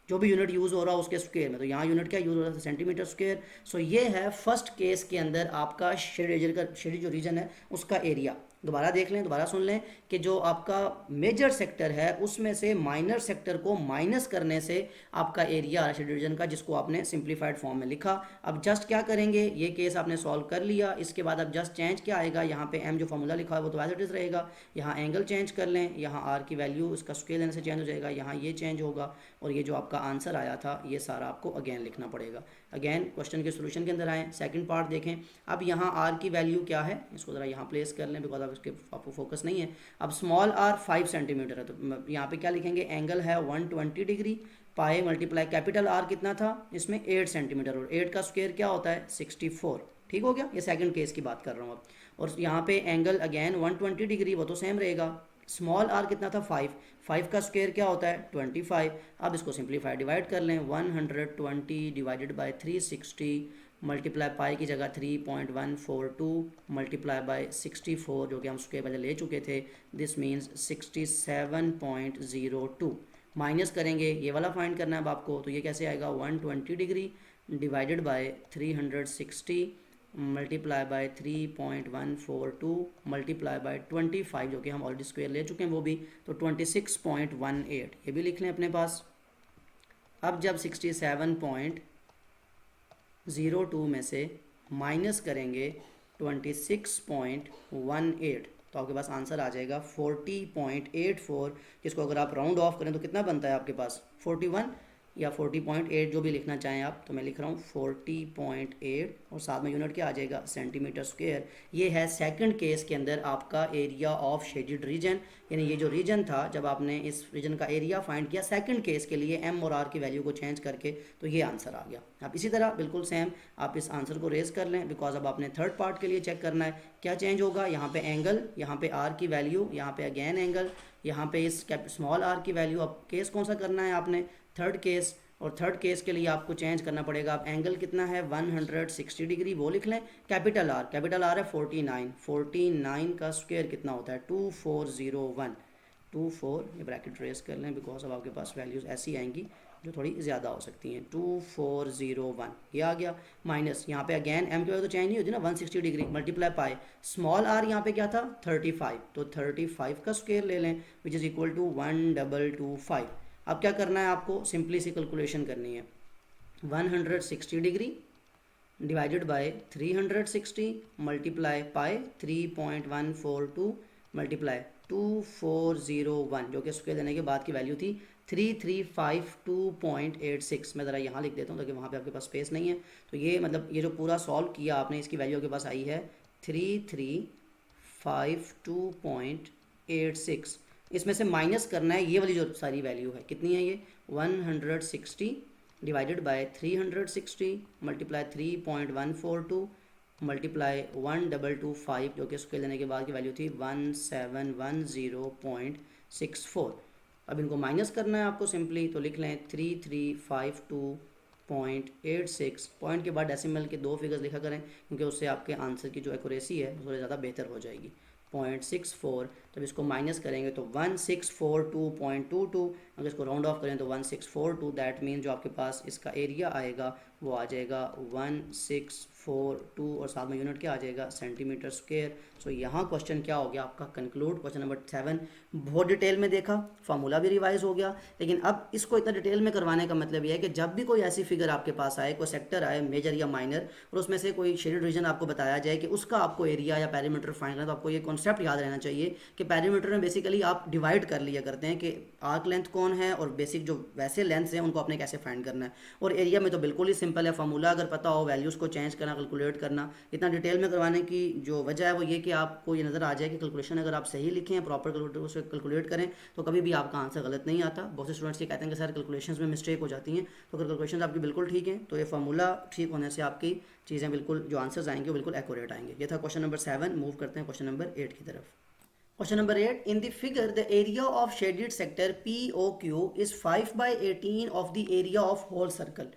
जो भी यूनिट यूज़ हो रहा है उसके स्क्वायर में। तो यहाँ यूनिट क्या यूज़ हो रहा है, सेंटीमीटर स्क्वायर। सो ये है फर्स्ट केस के अंदर आपका शेडेड जो रीजन है उसका एरिया। दोबारा देख लें, दोबारा सुन लें कि जो आपका मेजर सेक्टर है उसमें से माइनर सेक्टर को माइनस करने से आपका एरिया आ रहा है शेडेड रीजन का, जिसको आपने सिंप्लीफाइड फॉर्म में लिखा। अब जस्ट क्या करेंगे, ये केस आपने सॉल्व कर लिया। इसके बाद अब जस्ट चेंज क्या आएगा, यहाँ पे एम जो फॉर्मूला लिखा है वो तो एज इट इज रहेगा। यहाँ एंगल चेंज कर लें, यहाँ आर की वैल्यू इसका स्केल लेने से चेंज हो जाएगा, यहाँ ये चेंज होगा। और ये जो आपका आंसर आया था ये सारा आपको अगेन लिखना पड़ेगा। अगेन क्वेश्चन के सोल्यूशन के अंदर आए, सेकंड पार्ट देखें। अब यहाँ आर की वैल्यू क्या है, इसको ज़रा यहाँ प्लेस कर लें बिकॉज अब इसके आपको फोकस नहीं है। अब स्मॉल आर 5 सेंटीमीटर है, तो यहाँ पे क्या लिखेंगे, एंगल है 120 डिग्री, पाए मल्टीप्लाई कैपिटल आर कितना था इसमें 8 सेंटीमीटर, और 8 का स्क्वायर क्या होता है 64। ठीक हो गया, ये सेकंड केस की बात कर रहा हूँ अब। और यहाँ पे एंगल अगेन 120 डिग्री, वो तो सेम रहेगा। स्मॉल आर कितना था 5 का स्क्वायर क्या होता है 25। अब इसको सिंप्लीफाई डिवाइड कर लें, 120 डिवाइडेड बाय 360 मल्टीप्लाई पाई की जगह 3.142 मल्टीप्लाई बाय 64 जो कि हम स्क्वायर पहले ले चुके थे, दिस मीन्स 67.02। माइनस करेंगे, ये वाला फाइंड करना है अब आपको। तो ये कैसे आएगा, 120 degree divided by 360 multiply bye 3.142 multiply by 25 जो कि हम ऑलरेडी स्क्वायर ले चुके हैं वो भी, तो 26.18 ये भी लिख लें अपने पास। अब जब 67.02 में से माइनस करेंगे 26.18 तो आपके पास आंसर आ जाएगा 40.84। जिसको अगर आप राउंड ऑफ करें तो कितना बनता है आपके पास 41 या 40.8 जो भी लिखना चाहें आप। तो मैं लिख रहा हूँ 40.8 और साथ में यूनिट क्या आ जाएगा सेंटीमीटर स्क्वायर। ये है सेकंड केस के अंदर आपका एरिया ऑफ शेडेड रीजन, यानी ये जो रीजन था जब आपने इस रीजन का एरिया फाइंड किया सेकंड केस के लिए एम और आर की वैल्यू को चेंज करके, तो ये आंसर आ गया। आप इसी तरह बिल्कुल सेम आप इस आंसर को रेज कर लें बिकॉज अब आपने थर्ड पार्ट के लिए चेक करना है क्या चेंज होगा। यहाँ पे एंगल, यहाँ पे आर की वैल्यू, यहाँ पे अगेन एंगल, यहाँ पे इस स्मॉल आर की वैल्यू। अब केस कौन सा करना है आपने, थर्ड केस। और थर्ड केस के लिए आपको चेंज करना पड़ेगा। अब एंगल कितना है 160 डिग्री वो लिख लें। कैपिटल आर है 49 का स्क्वायर कितना होता है 2401। 24 ये ब्रैकेट रेस कर लें बिकॉज अब आपके पास वैल्यूज़ ऐसी आएंगी जो थोड़ी ज़्यादा हो सकती हैं। 2401 ये आ गया, माइनस यहाँ पे अगेन एम की वजह तो चेंज नहीं होती ना 160 डिग्री मल्टीप्लाई पाए स्मॉल आर यहाँ पे क्या था 35, तो 35 का स्क्वायर ले लें विच इज़ इक्वल टू 1225। अब क्या करना है आपको, सिंपली सी कैलकुलेशन करनी है। 160 डिग्री डिवाइडेड बाय 360 मल्टीप्लाई पाए 3.142 मल्टीप्लाई 2401 जो कि स्क्वायर देने के बाद की वैल्यू थी 3352.86। मैं ज़रा यहाँ लिख देता हूँ ताकि वहाँ पे आपके पास स्पेस नहीं है। तो ये मतलब ये जो पूरा सॉल्व किया आपने इसकी वैल्यू आपके पास आई है 3352.86। इसमें से माइनस करना है ये वाली जो सारी वैल्यू है, कितनी है ये 160 डिवाइडेड बाय 360 मल्टीप्लाई 3.142 मल्टीप्लाई 1225 जो कि स्क्वायर लेने के बाद की वैल्यू थी 1710.64। अब इनको माइनस करना है आपको सिंपली, तो लिख लें 3352.86। पॉइंट के बाद डेसिमल के 2 फिगर्स लिखा करें क्योंकि उससे आपके आंसर की जो एक्यूरेसी है थोड़ी ज़्यादा बेहतर हो जाएगी। 0.64 जब इसको माइनस करेंगे तो 1642.22। अगर इसको राउंड ऑफ करें तो 1642, दैट मीन जो आपके पास इसका एरिया आएगा वो आ जाएगा 1642 और साथ में यूनिट क्या आ जाएगा सेंटीमीटर स्क्वायर। सो यहाँ क्वेश्चन क्या हो गया आपका कंक्लूड। क्वेश्चन नंबर 7 बहुत डिटेल में देखा, फार्मूला भी रिवाइज हो गया, लेकिन अब इसको इतना डिटेल में करवाने का मतलब यह है कि जब भी कोई ऐसी फिगर आपके पास आए, कोई सेक्टर आए मेजर या माइनर, और उसमें से कोई शेडेड रीजन आपको बताया जाए कि उसका आपको एरिया या पैरीमीटर फाइंड करना, तो आपको ये कॉन्सेप्ट याद रहना चाहिए कि पैरीमीटर में बेसिकली आप डिवाइड कर लिया करते हैं कि आर्क लेंथ कौन है और बेसिक जो वैसे लेंथ्स हैं उनको आपने कैसे फाइंड करना है। और एरिया में तो बिल्कुल ही सिंपल है, फार्मूला अगर पता हो, वैल्यूज़ को चेंज करना, कैलकुलेट करना। इतना डिटेल में करवाने की जो वजह है वो ये कि आपको ये नज़र आ जाए कि कैलकुलेशन अगर आप सही लिखें, प्रॉपर कैलकुलेट करें तो कभी भी आपका आंसर गलत नहीं आता। बहुत से स्टूडेंट्स ये कहते हैं कि सर कैलकुलेशंस में मिस्टेक हो जाती हैं, तो अगर कैलकुलेशन आपकी बिल्कुल ठीक है तो ये फार्मूला ठीक होने से आपकी चीज़ें बिल्कुल जो आंसर्स आएंगे वो बिल्कुल एक्यूरेट आएंगे। ये था क्वेश्चन नंबर 7। मूव करते हैं क्वेश्चन नंबर 8 की तरफ। Question number 8, in the figure the area of shaded sector POQ is 5/18 of the area of whole circle.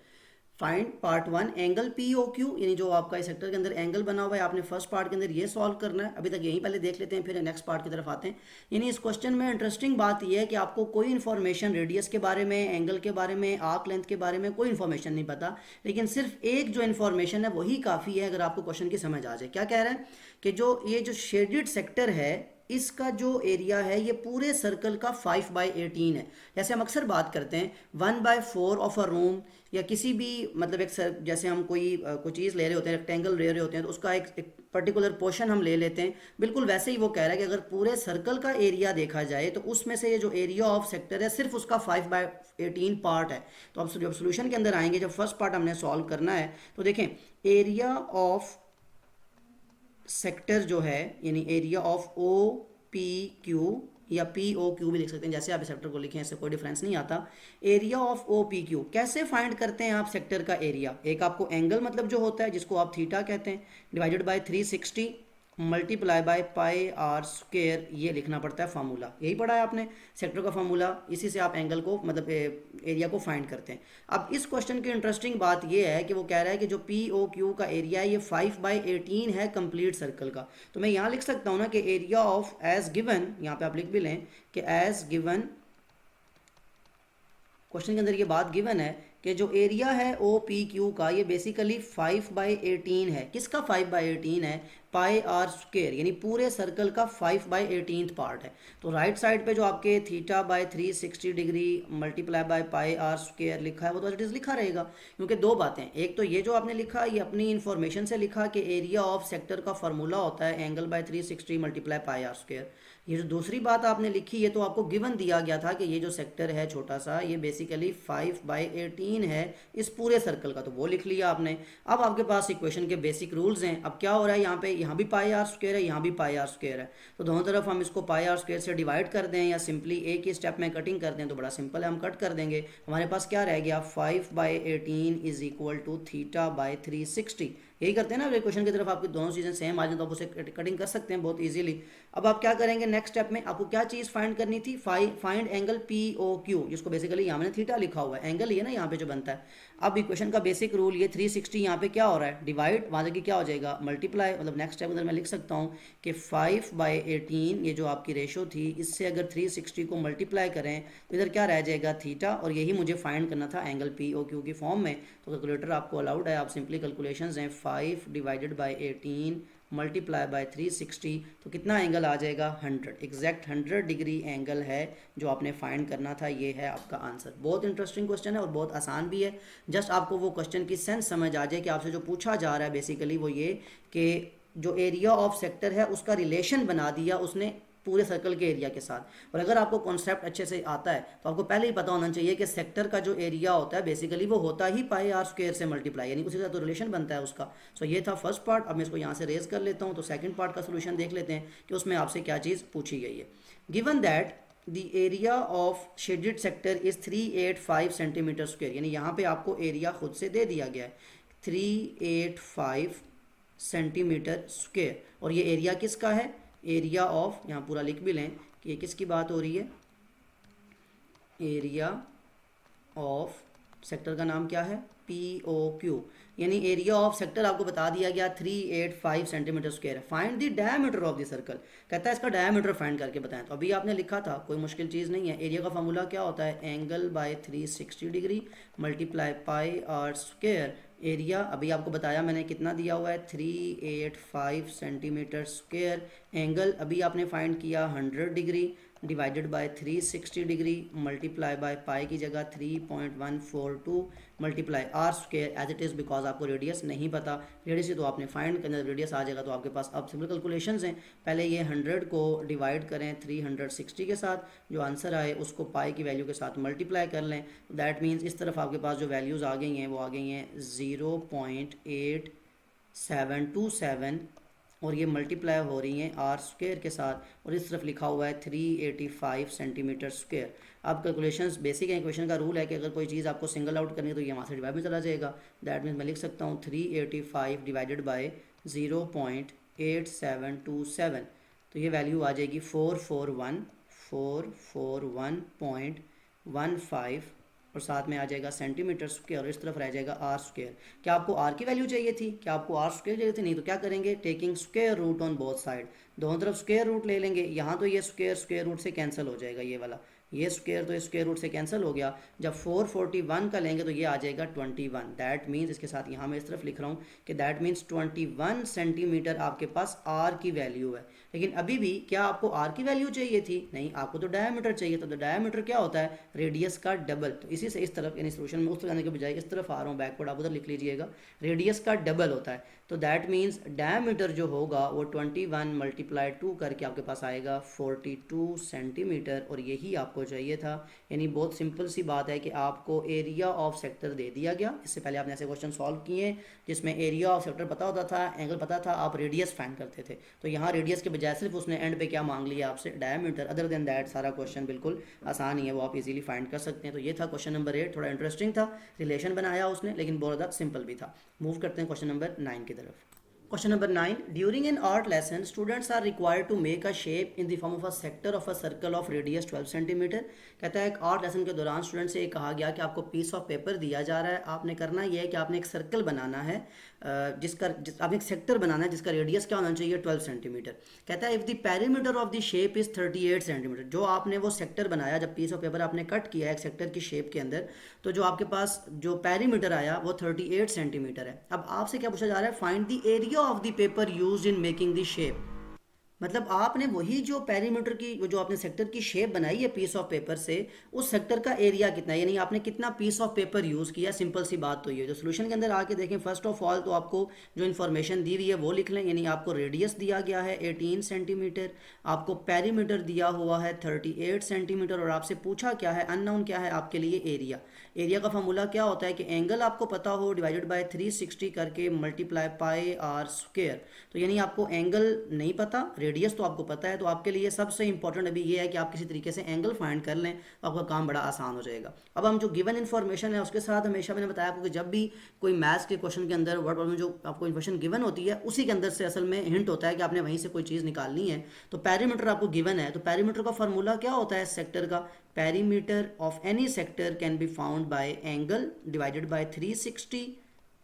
Find part 1 angle POQ, यानी जो आपका इस सेक्टर के अंदर एंगल बना हुआ है, आपने फर्स्ट पार्ट के अंदर ये सॉल्व करना है। अभी तक यहीं पहले देख लेते हैं, फिर नेक्स्ट पार्ट की तरफ आते हैं। यानी इस क्वेश्चन में इंटरेस्टिंग बात यह है कि आपको कोई इन्फॉर्मेशन रेडियस के बारे में, एंगल के बारे में, आर्क लेंथ के बारे में कोई इन्फॉर्मेशन नहीं पता, लेकिन सिर्फ एक जो इन्फॉर्मेशन है वही काफ़ी है अगर आपको क्वेश्चन की समझ आ जाए। क्या कह रहा है कि ये जो शेडेड सेक्टर है इसका जो एरिया है ये पूरे सर्कल का 5/18 है। जैसे हम अक्सर बात करते हैं 1/4 ऑफ अ रूम, या किसी भी मतलब जैसे हम कोई चीज़ ले रहे होते हैं, रेक्टेंगल ले रहे होते हैं, तो उसका एक पर्टिकुलर पोर्शन हम ले लेते हैं। बिल्कुल वैसे ही वो कह रहा है कि अगर पूरे सर्कल का एरिया देखा जाए तो उसमें से ये जो एरिया ऑफ सेक्टर है सिर्फ उसका 5/18 पार्ट है। तो अब जब सोल्यूशन के अंदर आएंगे, जब फर्स्ट पार्ट हमने सॉल्व करना है, तो देखें एरिया ऑफ सेक्टर जो है, यानी एरिया ऑफ OPQ या POQ भी लिख सकते हैं, जैसे आप सेक्टर को लिखें इससे कोई डिफरेंस नहीं आता। एरिया ऑफ OPQ कैसे फाइंड करते हैं आप सेक्टर का एरिया? एक आपको एंगल मतलब जो होता है जिसको आप थीटा कहते हैं, divided by 360 multiply by pi are square, ये लिखना पड़ता है फार्मूला। यही पढ़ा है आपने सेक्टर का फार्मूला, इसी से आप एंगल को मतलब एरिया को फाइंड करते हैं। अब इस क्वेश्चन की इंटरेस्टिंग बात ये है कि वो कह रहा है कि जो POQ का एरिया है ये 5/18 है कंप्लीट सर्कल का। तो मैं यहाँ लिख सकता हूँ ना कि एरिया ऑफ एज गिवन, यहाँ पे आप लिख भी लें कि एज गिवन, क्वेश्चन के अंदर ये बात गिवन है कि जो एरिया है OPQ का ये बेसिकली 5/18 है। किसका 5/18 है? पाई आर स्क्वायर, यानी पूरे सर्कल का 5/18 पार्ट है। तो राइट साइड पे जो आपके θ/360 degree multiply by pi are square लिखा है वो तो इट इज़ लिखा रहेगा, क्योंकि दो बातें, एक तो ये जो आपने लिखा ये अपनी इन्फॉर्मेशन से लिखा कि एरिया ऑफ सेक्टर का फार्मूला होता है angle by 360 multiply pi are square. ये जो दूसरी बात आपने लिखी ये तो आपको गिवन दिया गया था कि ये जो सेक्टर है छोटा सा ये बेसिकली 5/18 है इस पूरे सर्कल का, तो वो लिख लिया आपने। अब आपके पास इक्वेशन के बेसिक रूल्स हैं। अब क्या हो रहा है यहाँ पे, यहाँ भी पाई आर स्क्वायर है, यहाँ भी पाई आर स्क्वायर है, तो दोनों तरफ हम इसको पाई आर स्क्वायर से डिवाइड कर दें या सिंपली एक ही स्टेप में कटिंग कर दें तो बड़ा सिंपल है, हम कट कर देंगे। हमारे पास क्या रह गया, 5/18 इज इक्वल टू θ/360। यही करते हैं ना, क्वेश्चन की तरफ आपकी दोनों चीज़ें सेम आ जाए तो आप उसे कटिंग कर सकते हैं बहुत इजीली। अब आप क्या करेंगे नेक्स्ट स्टेप में, आपको क्या चीज़ फाइंड करनी थी, फाइंड एंगल POQ, जिसको बेसिकली यहाँ मैंने थीटा लिखा हुआ है, एंगल ये ना यहाँ पे जो बनता है। अब इक्वेशन का बेसिक रूल ये 360 यहाँ पे क्या हो रहा है, डिवाइड, वहाँ जाके क्या हो जाएगा मल्टीप्लाई, मतलब नेक्स्ट स्टेप अंदर मैं लिख सकता हूँ कि 5/18 ये जो आपकी रेशो थी इससे अगर 360 को मल्टीप्लाई करें तो इधर क्या रह जाएगा थीटा, और यही मुझे फाइंड करना था एंगल POQ की फॉर्म में। तो कैलकुलेटर आपको अलाउड है, आप सिंपली कैलकुलेशंस हैं 5/18 मल्टीप्लाई बाय 360, तो कितना एंगल आ जाएगा 100, एग्जैक्ट 100 डिग्री एंगल है जो आपने फाइंड करना था। ये है आपका आंसर। बहुत इंटरेस्टिंग क्वेश्चन है और बहुत आसान भी है। जस्ट आपको वो क्वेश्चन की सेंस समझ आ जाए कि आपसे जो पूछा जा रहा है बेसिकली वो ये कि जो एरिया ऑफ सेक्टर है उसका रिलेशन बना दिया उसने पूरे सर्कल के एरिया के साथ। और अगर आपको कॉन्सेप्ट अच्छे से आता है तो आपको पहले ही पता होना चाहिए कि सेक्टर का जो एरिया होता है बेसिकली वो होता ही पाई आर स्क्वायर से मल्टीप्लाई, यानी उसी का तो रिलेशन बनता है उसका। सो ये था फर्स्ट पार्ट। अब मैं इसको यहाँ से रेज कर लेता हूँ, तो सेकंड पार्ट का सोल्यूशन देख लेते हैं कि उसमें आपसे क्या चीज़ पूछी गई है। Given that the area of shaded sector is 385 centimetre square, यानी यहाँ पे आपको एरिया खुद से दे दिया गया है 385 सेंटीमीटर स्क्वायर, और ये एरिया किसका है, एरिया ऑफ, यहाँ पूरा लिख भी लें कि ये किसकी बात हो रही है, एरिया ऑफ सेक्टर का नाम क्या है POQ, यानी एरिया ऑफ सेक्टर आपको बता दिया गया 385 सेंटीमीटर स्क्वायर है। Find the diameter of the circle, कहता है इसका डायमीटर फाइंड करके बताएं। तो अभी आपने लिखा था, कोई मुश्किल चीज़ नहीं है। एरिया का फार्मूला क्या होता है, angle by 360 degree multiply pi are square. Area अभी आपको बताया मैंने कितना दिया हुआ है 385 सेंटीमीटर स्क्वायर। एंगल अभी आपने फाइंड किया 100 degree divided by 360 degree multiply by pi की जगह 3.142 multiply R square as it is, because आपको रेडियस नहीं पता। रेडियस ही तो आपने फाइंड करना, रेडियस आ जाएगा तो आपके पास अब सिंपल कैलकुलेशंस हैं। पहले ये 100 को डिवाइड करें 360 के साथ, जो आंसर आए उसको पाई की वैल्यू के साथ मल्टीप्लाई कर लें। दैट मीन्स इस तरफ आपके पास जो वैल्यूज़ आ गई हैं वो आ गई हैं 0.8727, और ये मल्टीप्लाई हो रही हैं आर स्क्वायर के साथ, और इस तरफ लिखा हुआ है 385 सेंटीमीटर स्क्वायर। अब कैलकुलेशंस बेसिक है, इक्वेशन का रूल है कि अगर कोई चीज़ आपको सिंगल आउट करनी है तो ये वहाँ से डिवाइड में चला जाएगा। दैट मीन्स मैं लिख सकता हूँ 385 डिवाइडेड बाय 0.8727, तो ये वैल्यू आ जाएगी 441.15 और साथ में आ जाएगा सेंटीमीटर स्क्वायर और इस तरफ रह जाएगा आर स्क्वायर। क्या आपको आर की वैल्यू चाहिए थी? क्या आपको आर स्क्वायर चाहिए थी? नहीं, तो क्या करेंगे, taking square root on both side, दोनों तरफ स्क्वायर रूट ले लेंगे। यहाँ तो ये स्क्वायर स्क्वायर रूट से कैंसिल हो जाएगा, ये वाला ये स्क्वायर तो स्क्वायर रूट से कैंसिल हो गया। जब 441 का लेंगे तो ये आ जाएगा 21। दैट मीन्स, इसके साथ यहाँ मैं इस तरफ लिख रहा हूँ कि दैट मीन्स 21 सेंटीमीटर आपके पास आर की वैल्यू है। लेकिन अभी भी क्या आपको आर की वैल्यू चाहिए थी? नहीं, आपको तो डायमीटर चाहिए था। तो डायमीटर क्या होता है? रेडियस का डबल। तो इसी से इस तरफ यानी सोल्यूशन में उस तरफ जाने के बजाय इस तरफ आ रहा हूँ बैकवर्ड, आप उधर लिख लीजिएगा, रेडियस का डबल होता है। तो दैट मीन्स डायमीटर जो होगा वो 21 मल्टीप्लाई 2 करके आपके पास आएगा 42 सेंटीमीटर और यही आपको चाहिए था। यानी बहुत सिंपल सी बात है कि आपको एरिया ऑफ सेक्टर दे दिया गया। इससे पहले आपने ऐसे क्वेश्चन सॉल्व किए जिसमें एरिया ऑफ सेक्टर पता होता था, एंगल पता था, आप रेडियस फाइंड करते थे। तो यहाँ रेडियस के बजाय सिर्फ उसने एंड पे क्या मांग लिया आपसे? डायमीटर। अदर देन दैट सारा क्वेश्चन बिल्कुल आसान ही है, वो आप इजीली फाइंड कर सकते हैं। तो ये था क्वेश्चन नंबर 8, थोड़ा इंटरेस्टिंग था, रिलेशन बनाया उसने, लेकिन बहुत ज़्यादा सिंपल भी था। मूव करते हैं क्वेश्चन नंबर 9 की तरफ। Question number 9. During an art lesson, students are required to make a shape in the form of a sector of a circle of radius 12 cm. कहता है एक आर्ट लेसन के दौरान स्टूडेंट से ये कहा गया कि आपको पीस ऑफ पेपर दिया जा रहा है, आपने करना ये है कि आपने एक सर्कल बनाना है आपने एक सेक्टर बनाना है जिसका रेडियस क्या होना चाहिए? 12 सेंटीमीटर। कहता है if the perimeter of the shape is 38 centimetre. जो आपने वो सेक्टर बनाया, जब पीस ऑफ पेपर आपने कट किया एक सेक्टर की शेप के अंदर, तो जो आपके पास जो पेरीमीटर आया वो 38 सेंटीमीटर है। अब आपसे क्या पूछा जा रहा है? Find the area of the paper used in making the shape. मतलब आपने वही जो पेरीमीटर की जो आपने सेक्टर की शेप बनाई है पीस ऑफ पेपर से, उस सेक्टर का एरिया कितना है, यानी आपने कितना पीस ऑफ पेपर यूज़ किया। सिंपल सी बात तो ये। जो सोल्यूशन के अंदर आके देखें, फर्स्ट ऑफ ऑल तो आपको जो इन्फॉर्मेशन दी हुई है वो लिख लें। यानी आपको रेडियस दिया गया है 18 सेंटीमीटर, आपको पेरीमीटर दिया हुआ है 38 सेंटीमीटर और आपसे पूछा क्या है? अननोन क्या है आपके लिए? एरिया। एरिया का फार्मूला क्या होता है कि एंगल आपको पता हो डिवाइडेड बाय 360 करके मल्टीप्लाई पाई आर स्क्वायर। तो यानी आपको एंगल नहीं पता, रेडियस तो आपको पता है। तो आपके लिए सबसे इंपॉर्टेंट अभी ये है कि आप किसी तरीके से एंगल फाइंड कर लें, तो आपका काम बड़ा आसान हो जाएगा। अब हम जो गिवन इन्फॉर्मेशन है उसके साथ हमेशा मैंने बताया आपको कि जब भी कोई मैथ्स के क्वेश्चन के अंदर वर्ड प्रॉब्लम जो आपको इन्फॉर्मेशन गिवन होती है उसी के अंदर से असल में हिंट होता है कि आपने वहीं से कोई चीज़ निकालनी है। तो पेरीमीटर आपको गिवन है, तो पेरीमीटर का फार्मूला क्या होता है सेक्टर का? Perimeter of any sector can be found by angle divided by 360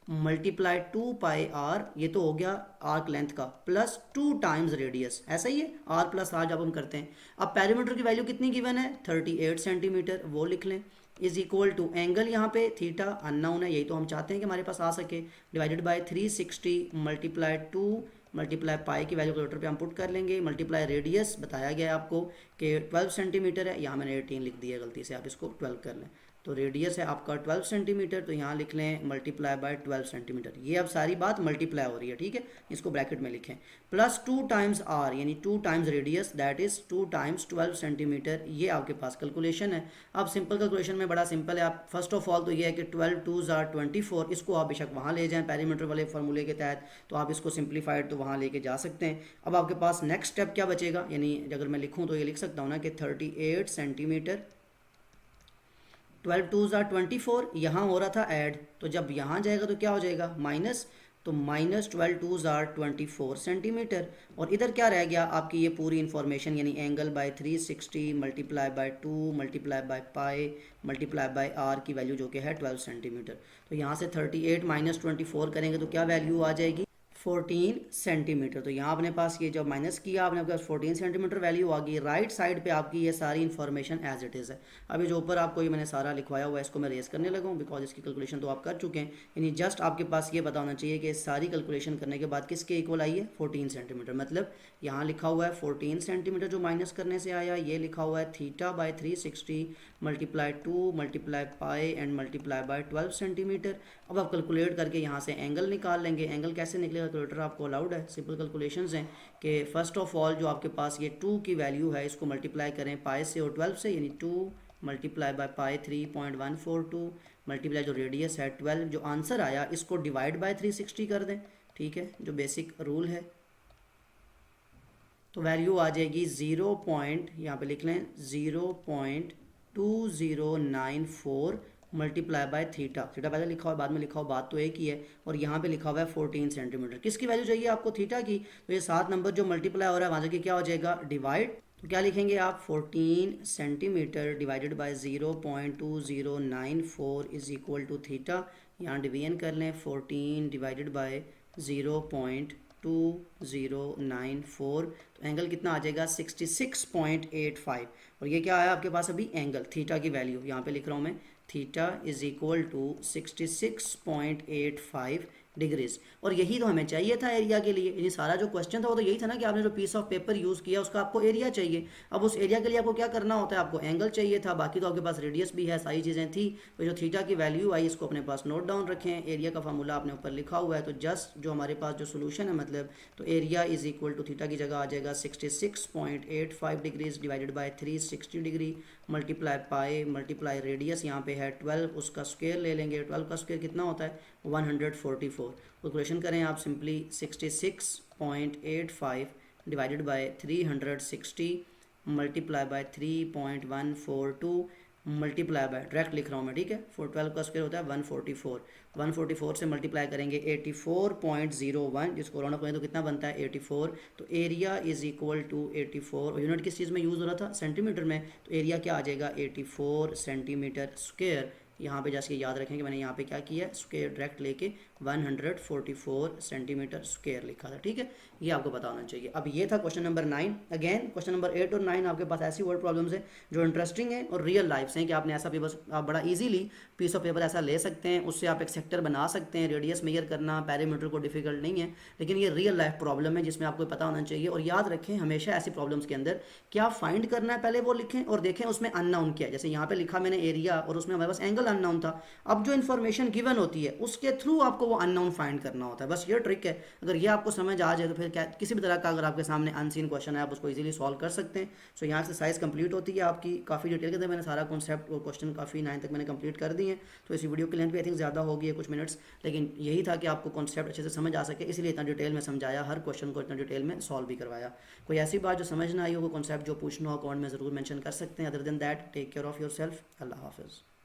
multiply 2 pi R, ये तो हो गया आर्क लेंथ का, प्लस 2 टाइम्स रेडियस। ऐसा ही है, आर प्लस आर जब हम करते हैं। अब पेरीमीटर की वैल्यू कितनी गिवन है? 38 सेंटीमीटर, वो लिख लें। इज इक्वल टू एंगल यहाँ पे थीटा अननोन है, यही तो हम चाहते हैं कि हमारे पास आ सके, divided by 360 multiply 2 multiply pi की वैल्यू कैलकुलेटर पे हम पुट कर लेंगे, मल्टीप्लाई रेडियस बताया गया है आपको कि 12 सेंटीमीटर है, यहाँ मैंने 18 लिख दिया गलती से, आप इसको 12 कर लें। तो रेडियस है आपका 12 सेंटीमीटर, तो यहाँ लिख लें मल्टीप्लाई बाय 12 सेंटीमीटर। ये अब सारी बात मल्टीप्लाई हो रही है, ठीक है, इसको ब्रैकेट में लिखें। प्लस 2 टाइम्स आर यानी 2 times radius, that is 2 times 12 centimetre. ये आपके पास कैलकुलेशन है। अब सिंपल कैलकुलेशन में बड़ा सिंपल है। आप फर्स्ट ऑफ ऑल तो ये है कि 12 2s are 24, इसको आप बेशक वहाँ ले जाएँ पेरीमीटर वाले फार्मूले के तहत, तो आप इसको सिंप्लीफाइड तो वहाँ लेके जा सकते हैं। अब आपके पास नेक्स्ट स्टेप क्या बचेगा? यानी अगर मैं लिखूँ तो ये लिख सकता हूँ ना कि 38 सेंटीमीटर, 12 2s are 24, यहाँ हो रहा था ऐड, तो जब यहाँ जाएगा तो क्या हो जाएगा? माइनस, तो माइनस 12 2s are 24 सेंटीमीटर। और इधर क्या रह गया? आपकी ये पूरी इन्फॉर्मेशन यानी angle by 360 multiply by 2 multiply by pi multiply by R की वैल्यू जो कि है 12 सेंटीमीटर। तो यहाँ से 38 माइनस 24 करेंगे तो क्या वैल्यू आ जाएगी? 14 सेंटीमीटर। तो यहाँ अपने पास ये जब माइनस किया आपने आपके पास 14 सेंटीमीटर वैल्यू आ गई। राइट साइड पे आपकी ये सारी इन्फॉर्मेशन एज इट इज़ है। अभी जो ऊपर आपको ये मैंने सारा लिखवाया हुआ है इसको मैं रेस करने लगा हूँ बिकॉज इसकी कैलकुलेशन तो आप कर चुके हैं। यानी जस्ट आपके पास ये पता होना चाहिए कि सारी कैलकुलेशन करने के बाद किसके इक्वल आई है? 14 सेंटीमीटर। मतलब यहाँ लिखा हुआ है 14 सेंटीमीटर जो माइनस करने से आया, ये लिखा हुआ है theta by 360 multiply 2 multiply pi and multiply by 12 centimetre. अब आप कैलकुलेट करके यहाँ से एंगल निकाल लेंगे। एंगल कैसे निकलेगा? कैलकुलेटर आपको अलाउड है, सिंपल कैलकुलेशंस हैं कि फर्स्ट ऑफ ऑल जो आपके पास ये 2 की वैल्यू है इसको मल्टीप्लाई करें पाई से और 12 से, यानी 2 मल्टीप्लाई बाय पाई 3.142 मल्टीप्लाई जो रेडियस है 12, जो आंसर आया इसको डिवाइड बाय 360 कर दें, ठीक है, जो बेसिक रूल है। तो वैल्यू आ जाएगी 0. यहाँ पे लिख लें 0.2094 मल्टीप्लाई बाय थीटा, थीटा पहले लिखा हुआ है बाद में लिखा हुआ, बात तो एक ही है, और यहाँ पे लिखा हुआ है 14 सेंटीमीटर। किसकी वैल्यू चाहिए आपको? थीटा की। तो ये 7 नंबर जो मल्टीप्लाई हो रहा है वहाँ से क्या हो जाएगा? डिवाइड। तो क्या लिखेंगे आप? 14 centimetre divided by 0.2094 is equal to theta. यहाँ डिवीजन कर लें, 14 डिवाइडेड बाय 0.2094, तो एंगल कितना आ जाएगा? 66.85। और ये क्या आया आपके पास अभी? एंगल थीटा की वैल्यू यहाँ पे लिख रहा हूँ मैं, theta is equal to 66.85 degrees. और यही तो हमें चाहिए था एरिया के लिए। यानी सारा जो क्वेश्चन था वो तो यही था ना कि आपने जो पीस ऑफ पेपर यूज़ किया उसका आपको एरिया चाहिए। अब उस एरिया के लिए आपको क्या करना होता है? आपको एंगल चाहिए था, बाकी तो आपके पास रेडियस भी है, सारी चीज़ें थी। तो जो थीटा की वैल्यू आई इसको अपने पास नोट डाउन रखें, एरिया का फार्मूला आपने ऊपर लिखा हुआ है। तो जस्ट जो हमारे पास जो सोल्यूशन है मतलब, तो area is equal to theta की जगह आ जाएगा 66.85 degrees divided by 360 degree multiply pi multiply radius यहाँ पे है 12, उसका स्क्वायर ले लेंगे। 12 का स्क्वायर कितना होता है? 144। कैलकुलेशन करें आप simply, 66.85 divided by 360 multiply bye 3.142 multiply by, direct लिख रहा हूँ मैं, ठीक है। 12 का स्क्वायर होता है 144। 144 से मल्टीप्लाई करेंगे 84.01, जिसको राउंड अप करें तो कितना बनता है? 84। तो एरिया इज इक्वल टू 84, और यूनिट किस चीज़ में यूज़ हो रहा था? सेंटीमीटर में। तो एरिया क्या आ जाएगा? 84 सेंटीमीटर स्क्वायर। यहाँ पे जैसे याद रखेंगे मैंने यहाँ पे क्या किया है? स्क्वायर डायरेक्ट लेके 144 सेंटीमीटर स्क्वायर लिखा था, ठीक है। ये आपको पता होना चाहिए। अब ये था question number 9। Again question number 8 और 9 आपके पास ऐसी वर्ड प्रॉब्लम्स हैं जो इंटरेस्टिंग है और रियल लाइफ से हैं कि आपने ऐसा पेपर आप बड़ा इजीली पीस ऑफ पेपर ऐसा ले सकते हैं, उससे आप एक सेक्टर बना सकते हैं। रेडियस मेजर करना पैरामीटर को डिफिकल्ट नहीं है, लेकिन ये रियल लाइफ प्रॉब्लम है जिसमें आपको पता होना चाहिए। और याद रखें हमेशा ऐसी प्रॉब्लम्स के अंदर क्या फाइंड करना है पहले वो लिखें, और देखें उसमें अननोन क्या है। जैसे यहाँ पे लिखा मैंने एरिया और उसमें हमारे पास एंगल अननोन था। अब जो इन्फॉर्मेशन गिवन होती है उसके थ्रू आपको वो अननोन फाइंड करना होता है, बस ये ट्रिक है। अगर ये आपको समझ आ जाए तो फिर क्या किसी भी तरह का अगर आपके सामने अनसीन क्वेश्चन है आप उसको इजीली सॉल्व कर सकते हैं। सो यहाँ एक्सरसाइज कंप्लीट होती है आपकी काफ़ी डिटेल के अंदर। मैंने सारा कॉन्सेप्ट और क्वेश्चन काफ़ी 9 तक मैंने कंप्लीट कर दिए हैं। तो इस वीडियो की लेंथ भी आई थिंक ज़्यादा होगी कुछ मिनट्स, लेकिन यही था कि आपको कॉन्सेप्ट अच्छे से समझ आ सके, इसलिए इतना डिटेल में समझाया, हर क्वेश्चन को इतना डिटेल में सॉल्व भी करवाया। कोई ऐसी बात जो समझ ना आई हो, कॉन्सेप्ट जो पूछना हो कमेंट में ज़रूर मेंशन कर सकते हैं। Other than that take care of yourself. अल्लाह हाफिज़।